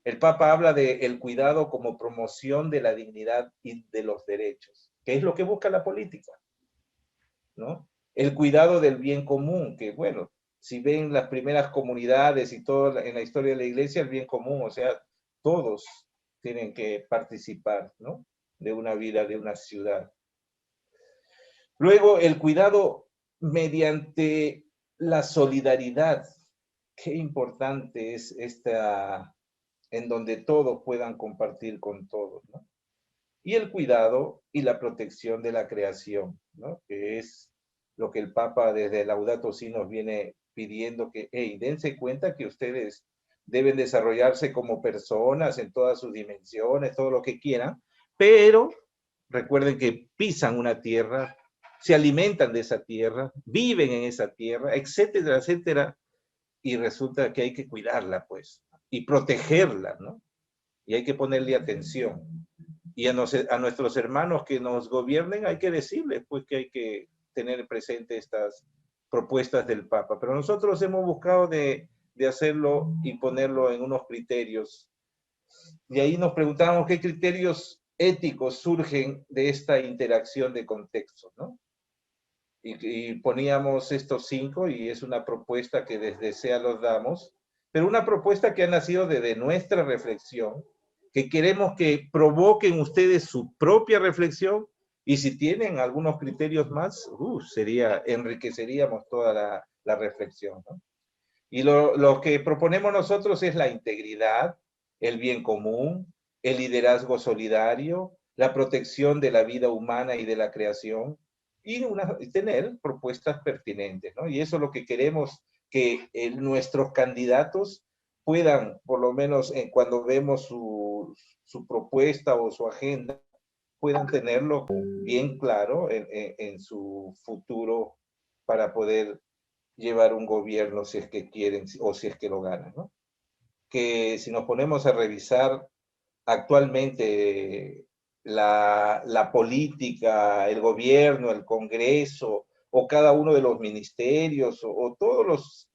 El Papa habla del cuidado como promoción de la dignidad y de los derechos, que es lo que busca la política, ¿no? El cuidado del bien común, que bueno, si ven las primeras comunidades y todo en la historia de la iglesia, el bien común, o sea, todos tienen que participar, ¿no? De una vida, de una ciudad. Luego, el cuidado mediante la solidaridad. Qué importante es en donde todos puedan compartir con todos, ¿no? Y el cuidado y la protección de la creación, ¿no? Que es lo que el Papa desde Laudato Si nos viene pidiendo que, dense cuenta que ustedes deben desarrollarse como personas en todas sus dimensiones, todo lo que quieran, pero recuerden que pisan una tierra, se alimentan de esa tierra, viven en esa tierra, etcétera, etcétera, y resulta que hay que cuidarla, pues, y protegerla, ¿no? Y hay que ponerle atención. Y a nuestros hermanos que nos gobiernen hay que decirles, pues, que hay que tener presente estas propuestas del Papa. Pero nosotros hemos buscado de hacerlo y ponerlo en unos criterios. Y ahí nos preguntamos qué criterios éticos surgen de esta interacción de contextos, ¿no? Y poníamos estos 5, y es una propuesta que desde SEA los damos, pero una propuesta que ha nacido desde nuestra reflexión, que queremos que provoquen ustedes su propia reflexión, y si tienen algunos criterios más, enriqueceríamos toda la reflexión, ¿no? Y lo que proponemos nosotros es la integridad, el bien común, el liderazgo solidario, la protección de la vida humana y de la creación, y tener propuestas pertinentes, ¿no? Y eso es lo que queremos, que nuestros candidatos puedan, por lo menos cuando vemos su propuesta o su agenda, puedan tenerlo bien claro en su futuro para poder llevar un gobierno si es que quieren o si es que lo ganan, ¿no? Que si nos ponemos a revisar actualmente la política, el gobierno, el Congreso, o cada uno de los ministerios, o todos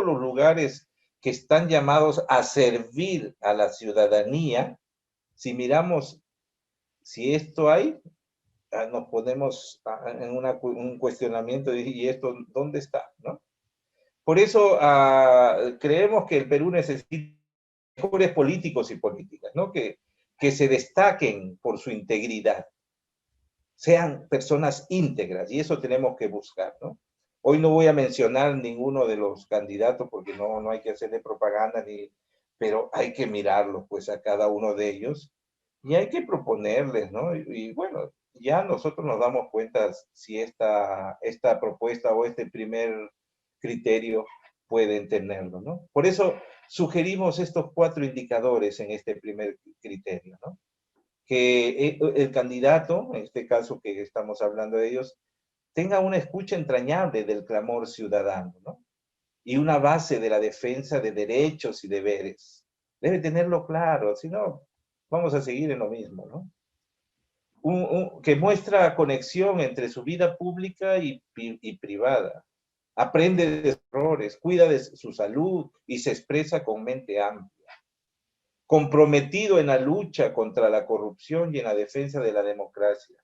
los lugares que están llamados a servir a la ciudadanía, si miramos si esto hay, nos ponemos en un cuestionamiento de, ¿y esto dónde está? ¿No? Por eso creemos que el Perú necesita mejores políticos y políticas, ¿no? Que se destaquen por su integridad, sean personas íntegras, y eso tenemos que buscar, ¿no? Hoy no voy a mencionar ninguno de los candidatos porque no hay que hacerle propaganda, pero hay que mirarlos pues a cada uno de ellos y hay que proponerles, ¿no? Y bueno, ya nosotros nos damos cuenta si esta propuesta o este primer criterio pueden tenerlo, ¿no? Por eso sugerimos estos 4 indicadores en este primer criterio, ¿no? Que el candidato, en este caso que estamos hablando de ellos, tenga una escucha entrañable del clamor ciudadano, ¿no? Y una base de la defensa de derechos y deberes. Debe tenerlo claro, si no, vamos a seguir en lo mismo, ¿no? Que muestra conexión entre su vida pública y privada. Aprende de sus errores, cuida de su salud y se expresa con mente amplia. Comprometido en la lucha contra la corrupción y en la defensa de la democracia.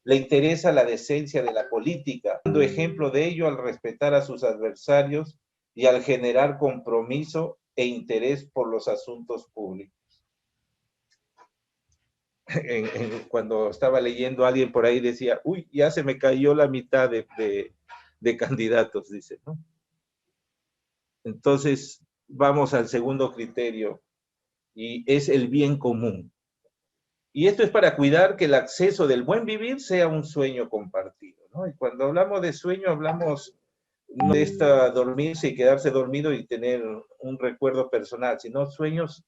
Le interesa la decencia de la política, dando ejemplo de ello al respetar a sus adversarios y al generar compromiso e interés por los asuntos públicos. Cuando estaba leyendo, alguien por ahí decía, uy, ya se me cayó la mitad de candidatos, dice, ¿no? Entonces, vamos al segundo criterio, y es el bien común. Y esto es para cuidar que el acceso del buen vivir sea un sueño compartido, ¿no? Y cuando hablamos de sueño, hablamos no de dormirse y quedarse dormido y tener un recuerdo personal, sino sueños,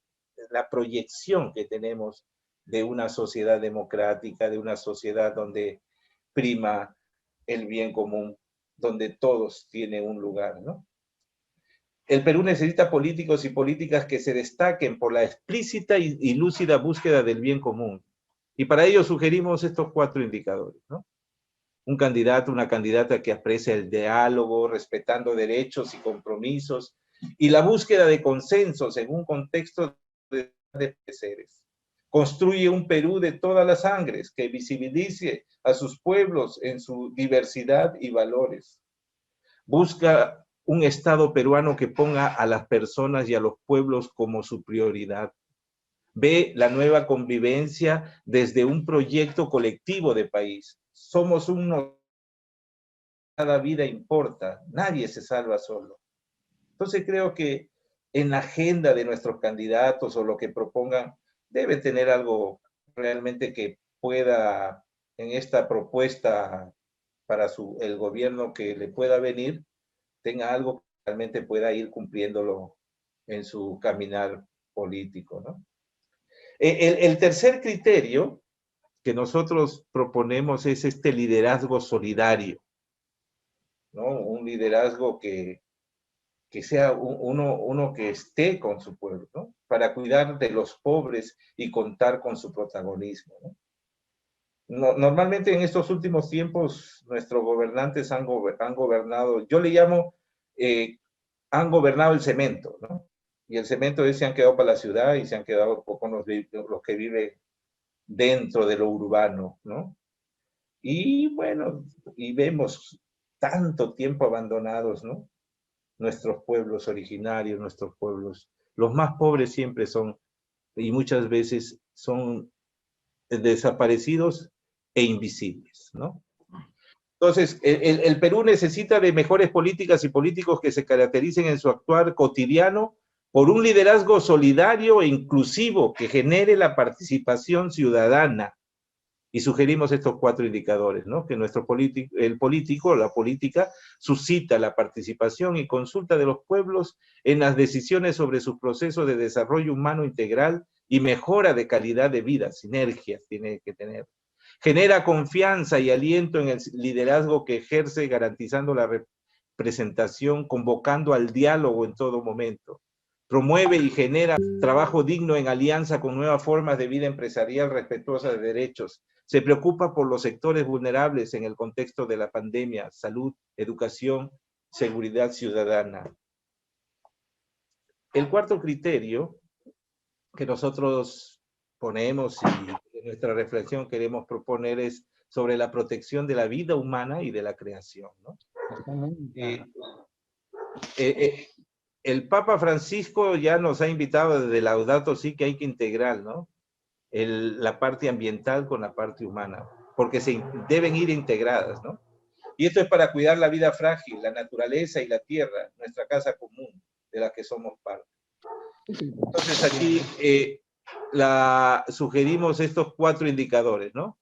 la proyección que tenemos de una sociedad democrática, de una sociedad donde prima el bien común, donde todos tienen un lugar, ¿no? El Perú necesita políticos y políticas que se destaquen por la explícita y lúcida búsqueda del bien común. Y para ello sugerimos estos 4 indicadores, ¿no? Un candidato, una candidata que aprecia el diálogo, respetando derechos y compromisos, y la búsqueda de consensos en un contexto de pareceres. Construye un Perú de todas las sangres, que visibilice a sus pueblos en su diversidad y valores. Busca un Estado peruano que ponga a las personas y a los pueblos como su prioridad. Ve la nueva convivencia desde un proyecto colectivo de país. Somos uno, cada vida importa, nadie se salva solo. Entonces creo que en la agenda de nuestros candidatos o lo que propongan, debe tener algo realmente que pueda, en esta propuesta para el gobierno que le pueda venir, tenga algo que realmente pueda ir cumpliéndolo en su caminar político, ¿no? El tercer criterio que nosotros proponemos es este liderazgo solidario, ¿no? Un liderazgo que sea uno que esté con su pueblo, ¿no? Para cuidar de los pobres y contar con su protagonismo, ¿no? Normalmente en estos últimos tiempos nuestros gobernantes han gobernado, yo le llamo, han gobernado el cemento, ¿no? Y el cemento se han quedado para la ciudad y se han quedado con los que viven dentro de lo urbano, ¿no? Y bueno, y vemos tanto tiempo abandonados, ¿no? Nuestros pueblos originarios, nuestros pueblos, los más pobres siempre son, y muchas veces son desaparecidos e invisibles, ¿no? Entonces, el Perú necesita de mejores políticas y políticos que se caractericen en su actuar cotidiano por un liderazgo solidario e inclusivo que genere la participación ciudadana. Y sugerimos estos 4 indicadores, ¿no? Que el político, la política, suscita la participación y consulta de los pueblos en las decisiones sobre sus procesos de desarrollo humano integral y mejora de calidad de vida, sinergias tiene que tener. Genera confianza y aliento en el liderazgo que ejerce, garantizando la representación, convocando al diálogo en todo momento. Promueve y genera trabajo digno en alianza con nuevas formas de vida empresarial respetuosa de derechos. Se preocupa por los sectores vulnerables en el contexto de la pandemia, salud, educación, seguridad ciudadana. El cuarto criterio que nosotros ponemos y en nuestra reflexión queremos proponer es sobre la protección de la vida humana y de la creación, ¿no? El Papa Francisco ya nos ha invitado desde Laudato Si que hay que integrar, ¿no? La parte ambiental con la parte humana, porque deben ir integradas, ¿no? Y esto es para cuidar la vida frágil, la naturaleza y la tierra, nuestra casa común, de la que somos parte. Entonces aquí sugerimos estos 4 indicadores, ¿no?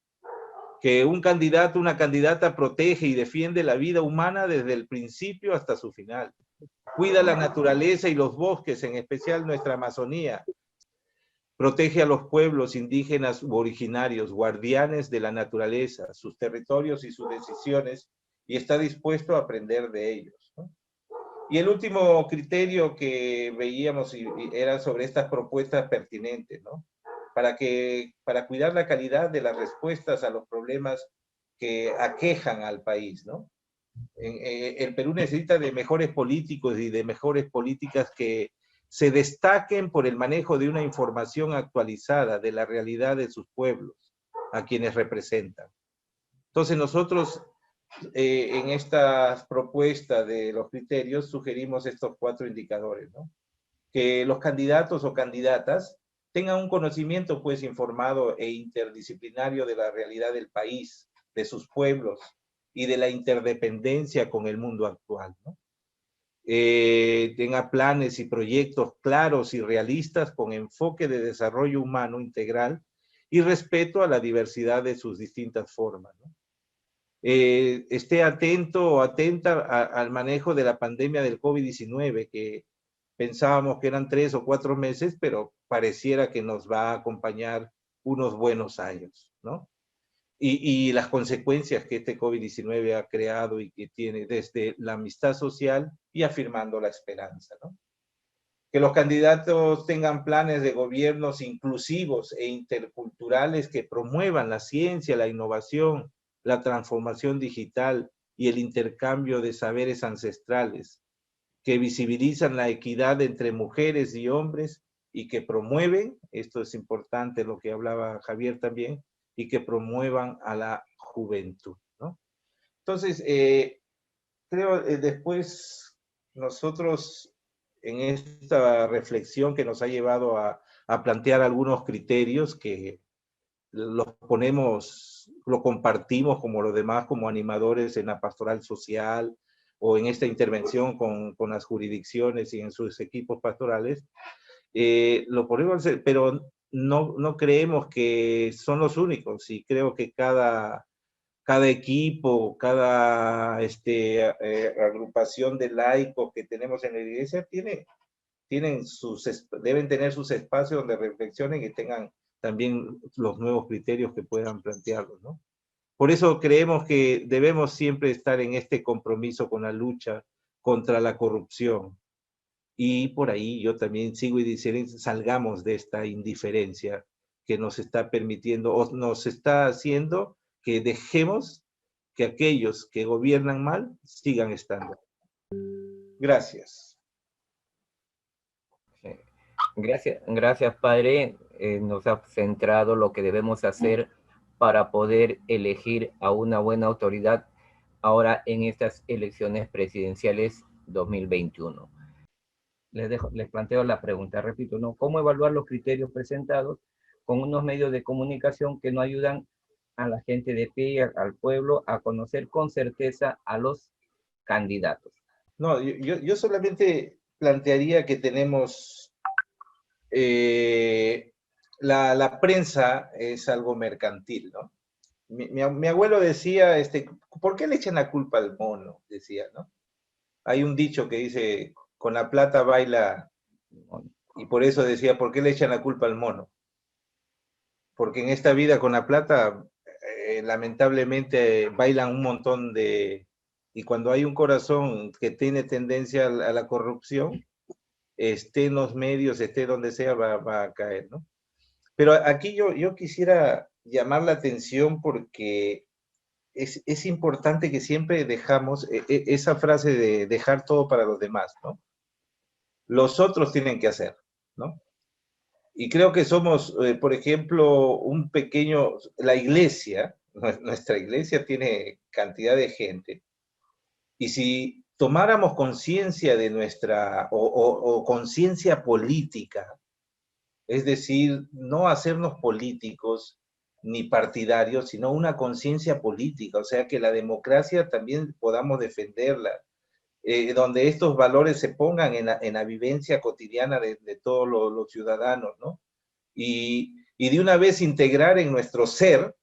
Que un candidato, una candidata protege y defiende la vida humana desde el principio hasta su final. Cuida la naturaleza y los bosques, en especial nuestra Amazonía. Protege a los pueblos indígenas u originarios, guardianes de la naturaleza, sus territorios y sus decisiones, y está dispuesto a aprender de ellos, ¿no? Y el último criterio que veíamos era sobre estas propuestas pertinentes, ¿no? Para cuidar la calidad de las respuestas a los problemas que aquejan al país, ¿no? El Perú necesita de mejores políticos y de mejores políticas que se destaquen por el manejo de una información actualizada de la realidad de sus pueblos, a quienes representan. Entonces nosotros en estas propuestas de los criterios sugerimos estos 4 indicadores, ¿no? Que los candidatos o candidatas tengan un conocimiento pues informado e interdisciplinario de la realidad del país, de sus pueblos y de la interdependencia con el mundo actual, ¿no? Tenga planes y proyectos claros y realistas con enfoque de desarrollo humano integral y respeto a la diversidad de sus distintas formas, ¿no? Esté atento o atenta al manejo de la pandemia del COVID-19, que pensábamos que eran 3 o 4 meses, pero pareciera que nos va a acompañar unos buenos años, ¿no? Y las consecuencias que este COVID-19 ha creado y que tiene desde la amistad social y afirmando la esperanza, ¿no? Que los candidatos tengan planes de gobiernos inclusivos e interculturales que promuevan la ciencia, la innovación, la transformación digital y el intercambio de saberes ancestrales, que visibilizan la equidad entre mujeres y hombres y que promueven, esto es importante lo que hablaba Javier también, y que promuevan a la juventud, ¿no? Entonces, creo después nosotros en esta reflexión que nos ha llevado a plantear algunos criterios que los ponemos, lo compartimos como los demás, como animadores en la pastoral social o en esta intervención con las jurisdicciones y en sus equipos pastorales, lo ponemos, pero no creemos que son los únicos, y creo que cada equipo, cada agrupación de laicos que tenemos en la iglesia deben tener sus espacios donde reflexionen y tengan también los nuevos criterios que puedan plantearlos, ¿no? Por eso creemos que debemos siempre estar en este compromiso con la lucha contra la corrupción. Y por ahí yo también sigo y diciendo, salgamos de esta indiferencia que nos está permitiendo o nos está haciendo que dejemos que aquellos que gobiernan mal sigan estando. Gracias. Gracias, padre. Nos ha centrado lo que debemos hacer para poder elegir a una buena autoridad ahora en estas elecciones presidenciales 2021. Les planteo la pregunta, repito, ¿no? ¿Cómo evaluar los criterios presentados con unos medios de comunicación que no ayudan a la gente de pie, al pueblo, a conocer con certeza a los candidatos? No, yo solamente plantearía que tenemos, la prensa es algo mercantil, ¿no? Mi abuelo decía, ¿por qué le echan la culpa al mono? Decía, ¿no? Hay un dicho que dice, con la plata baila, y por eso decía, ¿por qué le echan la culpa al mono? Porque en esta vida con la plata, lamentablemente, bailan un montón de... Y cuando hay un corazón que tiene tendencia a la corrupción, esté en los medios, esté donde sea, va a caer, ¿no? Pero aquí yo quisiera llamar la atención porque es importante que siempre dejamos esa frase de dejar todo para los demás, ¿no? Los otros tienen que hacer, ¿no? Y creo que somos, por ejemplo, un pequeño, la iglesia, nuestra iglesia tiene cantidad de gente, y si tomáramos conciencia de nuestra, o conciencia política, es decir, no hacernos políticos ni partidarios, sino una conciencia política, o sea, que la democracia también podamos defenderla, donde estos valores se pongan en la vivencia cotidiana de todos los ciudadanos, ¿no? Y de una vez integrar en nuestro ser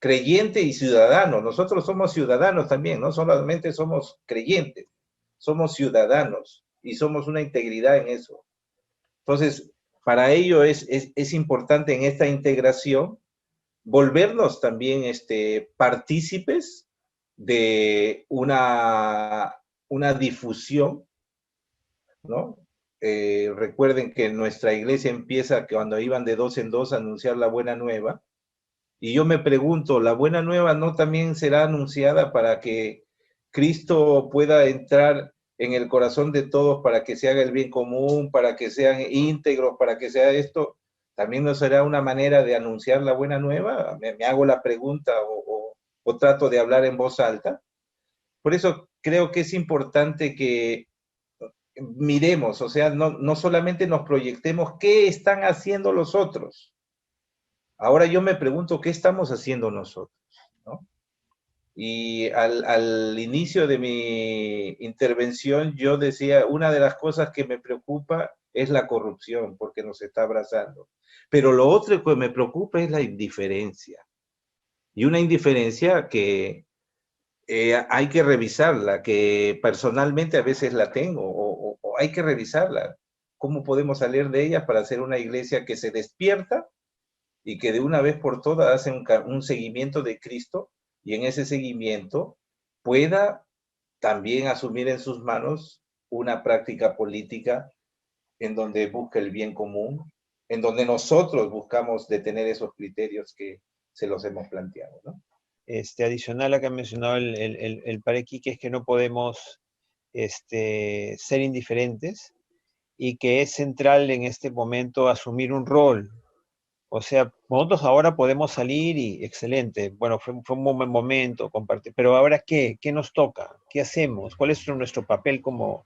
creyente y ciudadano. Nosotros somos ciudadanos también, no solamente somos creyentes, somos ciudadanos y somos una integridad en eso. Entonces, para ello es importante en esta integración volvernos también partícipes de una difusión, ¿no? Recuerden que nuestra iglesia empieza cuando iban de dos en dos a anunciar la buena nueva, y yo me pregunto, ¿la buena nueva no también será anunciada para que Cristo pueda entrar en el corazón de todos, para que se haga el bien común, para que sean íntegros, para que sea esto? ¿También no será una manera de anunciar la buena nueva? Me hago la pregunta o trato de hablar en voz alta. Por eso creo que es importante que miremos, o sea, no solamente nos proyectemos qué están haciendo los otros. Ahora yo me pregunto qué estamos haciendo nosotros, ¿no? Y al inicio de mi intervención yo decía, una de las cosas que me preocupa es la corrupción, porque nos está abrazando. Pero lo otro que me preocupa es la indiferencia. Y una indiferencia que hay que revisarla, que personalmente a veces la tengo, o hay que revisarla. ¿Cómo podemos salir de ella para hacer una iglesia que se despierta y que de una vez por todas hace un seguimiento de Cristo, y en ese seguimiento pueda también asumir en sus manos una práctica política en donde busca el bien común, en donde nosotros buscamos detener esos criterios que se los hemos planteado, ¿no? Adicional a que ha mencionado el padre Quique, es que no podemos ser indiferentes, y que es central en este momento asumir un rol. O sea, nosotros ahora podemos salir y excelente, bueno, fue un buen momento, compartir, pero ahora ¿qué? ¿Qué nos toca? ¿Qué hacemos? ¿Cuál es nuestro papel como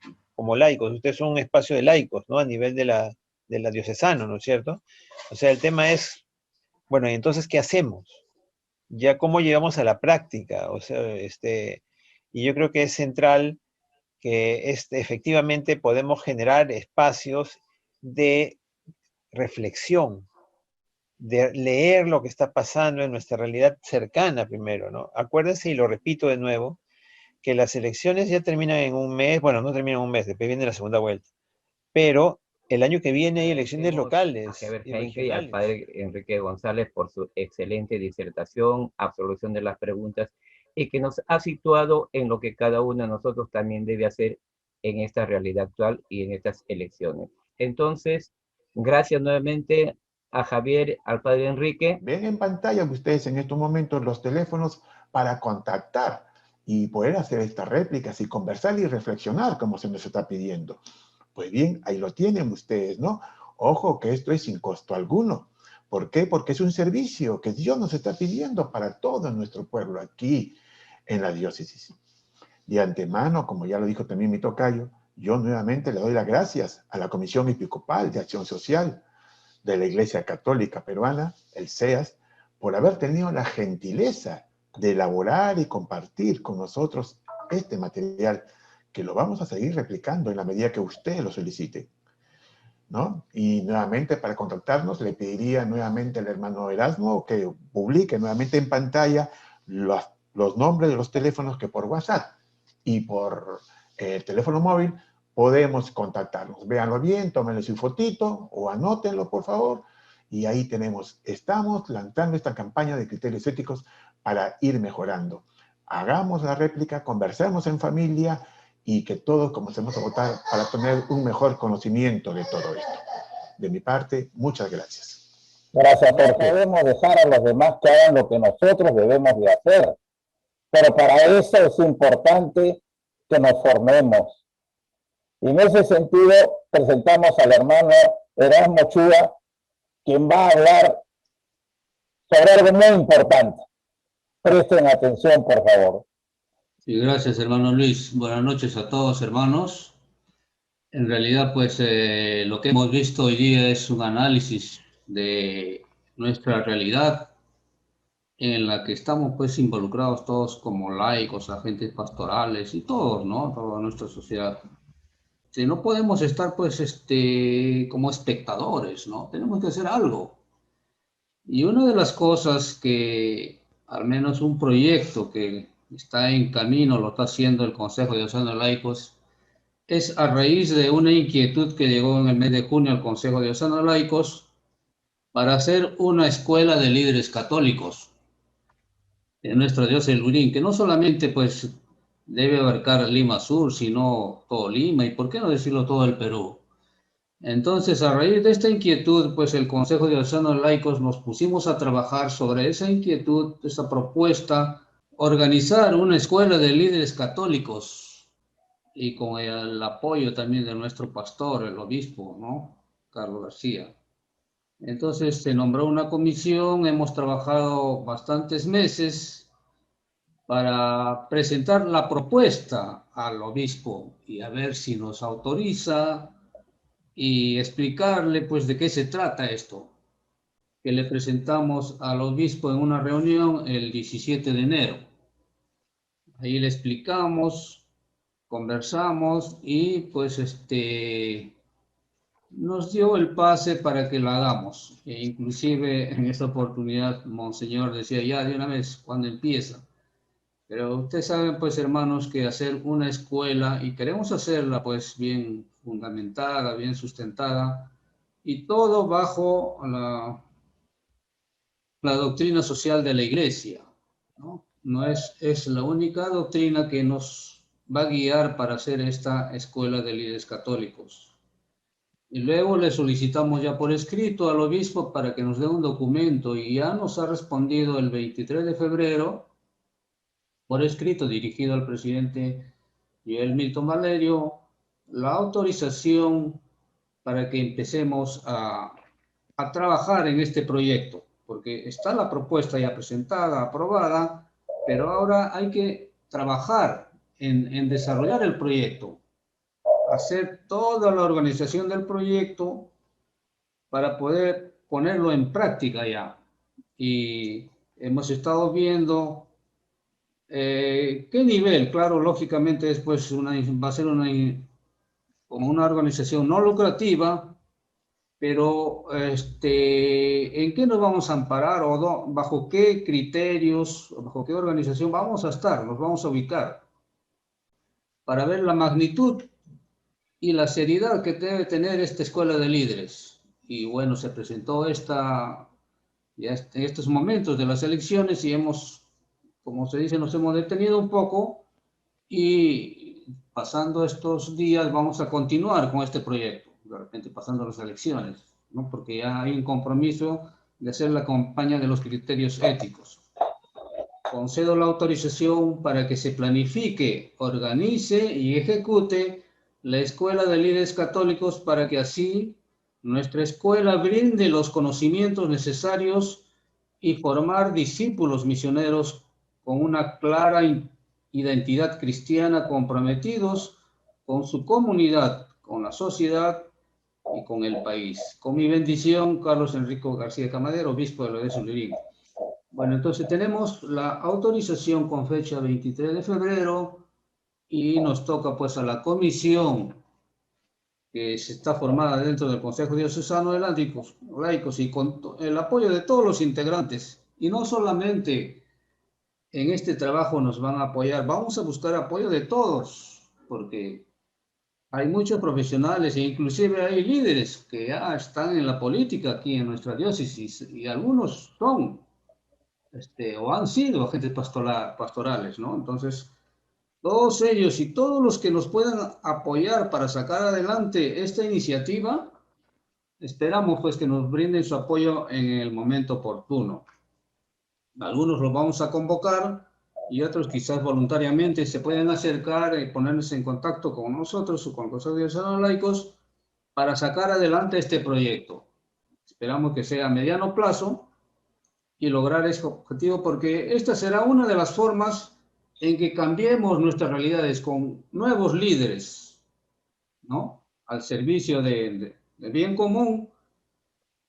laicos? Ustedes son un espacio de laicos, ¿no? A nivel de la diocesano, ¿no es cierto? O sea, el tema es, bueno, ¿y entonces qué hacemos? Ya cómo llegamos a la práctica, o sea, y yo creo que es central que efectivamente podemos generar espacios de reflexión, de leer lo que está pasando en nuestra realidad cercana primero, ¿no? Acuérdense, y lo repito de nuevo, que las elecciones ya terminan en un mes, bueno, no terminan en un mes, después viene la segunda vuelta, pero El año que viene hay elecciones locales. A Javier y Henke y al regionales. padre Enrique González por su excelente disertación, absolución de las preguntas y que nos ha situado en lo que cada uno de nosotros también debe hacer en esta realidad actual y en estas elecciones. Entonces, gracias nuevamente a Javier, al padre Enrique. Ven en pantalla ustedes en estos momentos los teléfonos para contactar y poder hacer estas réplicas y conversar y reflexionar como se nos está pidiendo. Pues bien, ahí lo tienen ustedes, ¿no? Ojo que esto es sin costo alguno. ¿Por qué? Porque es un servicio que Dios nos está pidiendo para todo nuestro pueblo aquí en la diócesis. De antemano, como ya lo dijo también mi tocayo, yo nuevamente le doy las gracias a la Comisión Episcopal de Acción Social de la Iglesia Católica Peruana, el CEAS, por haber tenido la gentileza de elaborar y compartir con nosotros este material que lo vamos a seguir replicando en la medida que usted lo solicite, ¿no? Y nuevamente para contactarnos le pediría nuevamente al hermano Erasmo que publique nuevamente en pantalla los nombres de los teléfonos que por WhatsApp y por el teléfono móvil podemos contactarnos. Véanlo bien, tómenle su fotito o anótenlo, por favor. Y ahí estamos lanzando esta campaña de criterios éticos para ir mejorando. Hagamos la réplica, conversemos en familia y que todos comencemos a votar para tener un mejor conocimiento de todo esto. De mi parte, muchas gracias. Gracias, porque podemos dejar a los demás que hagan lo que nosotros debemos de hacer. Pero para eso es importante que nos formemos. Y en ese sentido, presentamos al hermano Erasmo Chua, quien va a hablar sobre algo muy importante. Presten atención, por favor. Sí, gracias, hermano Luis. Buenas noches a todos, hermanos. En realidad, pues, lo que hemos visto hoy día es un análisis de nuestra realidad en la que estamos, pues, involucrados todos como laicos, agentes pastorales y todos, ¿no? Toda nuestra sociedad. Si no podemos estar, pues, como espectadores, ¿no? Tenemos que hacer algo. Y una de las cosas que, al menos un proyecto que está en camino, lo está haciendo el Consejo Diocesano de Laicos, es a raíz de una inquietud que llegó en el mes de junio al Consejo Diocesano de Laicos para hacer una escuela de líderes católicos en nuestra diócesis de Lurín, que no solamente, pues, debe abarcar Lima Sur, sino todo Lima, y por qué no decirlo todo el Perú. Entonces, a raíz de esta inquietud, pues el Consejo Diocesano de Laicos nos pusimos a trabajar sobre esa inquietud, esa propuesta, organizar una escuela de líderes católicos, y con el apoyo también de nuestro pastor, el obispo, ¿no? Carlos García. Entonces se nombró una comisión, hemos trabajado bastantes meses para presentar la propuesta al obispo y a ver si nos autoriza y explicarle, pues, de qué se trata esto, que le presentamos al obispo en una reunión el 17 de enero. Ahí le explicamos, conversamos y, pues, nos dio el pase para que lo hagamos. E inclusive en esta oportunidad Monseñor decía, ya de una vez, ¿cuándo empieza? Pero ustedes saben, pues, hermanos, que hacer una escuela, y queremos hacerla, pues, bien fundamentada, bien sustentada, y todo bajo la doctrina social de la Iglesia, ¿no? No es la única doctrina que nos va a guiar para hacer esta escuela de líderes católicos. Y luego le solicitamos ya por escrito al obispo para que nos dé un documento, y ya nos ha respondido el 23 de febrero, por escrito, dirigido al presidente Miguel Milton Valerio, la autorización para que empecemos a trabajar en este proyecto, porque está la propuesta ya presentada, aprobada, pero ahora hay que trabajar en desarrollar el proyecto, hacer toda la organización del proyecto para poder ponerlo en práctica ya. Y hemos estado viendo ¿qué nivel? Claro, lógicamente después va a ser como una organización no lucrativa, pero ¿en qué nos vamos a amparar o bajo qué criterios, bajo qué organización vamos a estar, nos vamos a ubicar? Para ver la magnitud y la seriedad que debe tener esta escuela de líderes. Y bueno, se presentó ya en estos momentos de las elecciones y hemos, como se dice, nos hemos detenido un poco y pasando estos días vamos a continuar con este proyecto, de repente pasando las elecciones, ¿no? Porque ya hay un compromiso de hacer la campaña de los criterios éticos. Concedo la autorización para que se planifique, organice y ejecute la Escuela de Líderes Católicos para que así nuestra escuela brinde los conocimientos necesarios y formar discípulos misioneros con una clara identidad cristiana, comprometidos con su comunidad, con la sociedad y con el país. Con mi bendición, Carlos Enrico García Camadero, obispo de Loreto Lirín. Bueno, entonces tenemos la autorización con fecha 23 de febrero y nos toca pues a la comisión que se está formada dentro del Consejo Diocesano de Laicos y con el apoyo de todos los integrantes. Y no solamente en este trabajo nos van a apoyar, vamos a buscar apoyo de todos, porque hay muchos profesionales e inclusive hay líderes que ya están en la política aquí en nuestra diócesis y algunos son o han sido agentes pastorales, ¿no? Entonces, todos ellos y todos los que nos puedan apoyar para sacar adelante esta iniciativa, esperamos pues que nos brinden su apoyo en el momento oportuno. Algunos los vamos a convocar y otros quizás voluntariamente se pueden acercar y ponerse en contacto con nosotros o con el Consejo Diocesano de Laicos para sacar adelante este proyecto. Esperamos que sea a mediano plazo y lograr ese objetivo, porque esta será una de las formas en que cambiemos nuestras realidades con nuevos líderes, ¿no? Al servicio del bien común,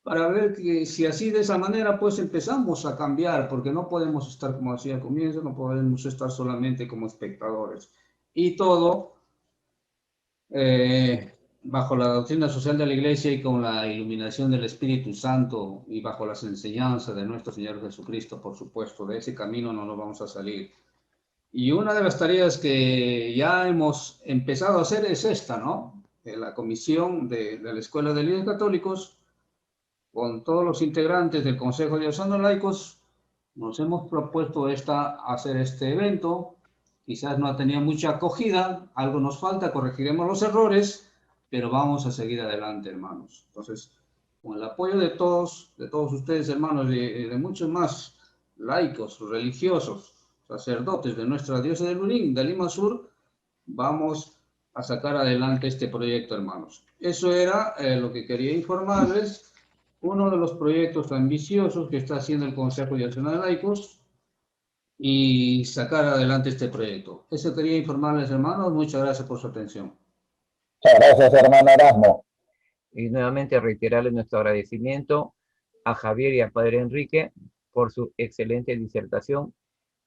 para ver que si así de esa manera pues empezamos a cambiar, porque no podemos estar, como decía al comienzo, no podemos estar solamente como espectadores. Y todo bajo la doctrina social de la Iglesia y con la iluminación del Espíritu Santo y bajo las enseñanzas de nuestro Señor Jesucristo, por supuesto. De ese camino no nos vamos a salir. Y una de las tareas que ya hemos empezado a hacer es esta, ¿no? La comisión de la Escuela de Líderes Católicos, con todos los integrantes del Consejo Diocesano de Laicos, nos hemos propuesto hacer este evento. Quizás no ha tenido mucha acogida, algo nos falta, corregiremos los errores, pero vamos a seguir adelante, hermanos. Entonces, con el apoyo de todos ustedes, hermanos, y de muchos más laicos, religiosos, sacerdotes de nuestra diócesis de Lurín, de Lima Sur, vamos a sacar adelante este proyecto, hermanos. Eso era lo que quería informarles, uno de los proyectos ambiciosos que está haciendo el Consejo Diocesano de Laicos y sacar adelante este proyecto. Eso quería informarles, hermanos. Muchas gracias por su atención. Muchas gracias, hermano Erasmo. Y nuevamente reiterarles nuestro agradecimiento a Javier y al Padre Enrique por su excelente disertación.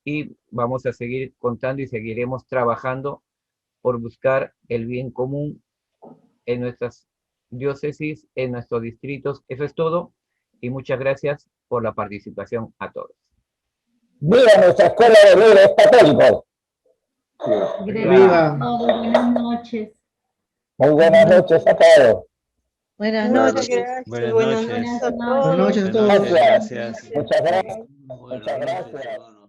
Y vamos a seguir contando y seguiremos trabajando por buscar el bien común en nuestras diócesis, en nuestros distritos. Eso es todo y muchas gracias por la participación a todos. ¡Viva nuestra Escuela de Líderes Católicos! ¡Viva! Buenas noches. Muy buenas noches a todos. Buenas noches. Buenas noches. Buenas noches a todos. Gracias. Gracias. Muchas gracias. Buenas noches, hermano.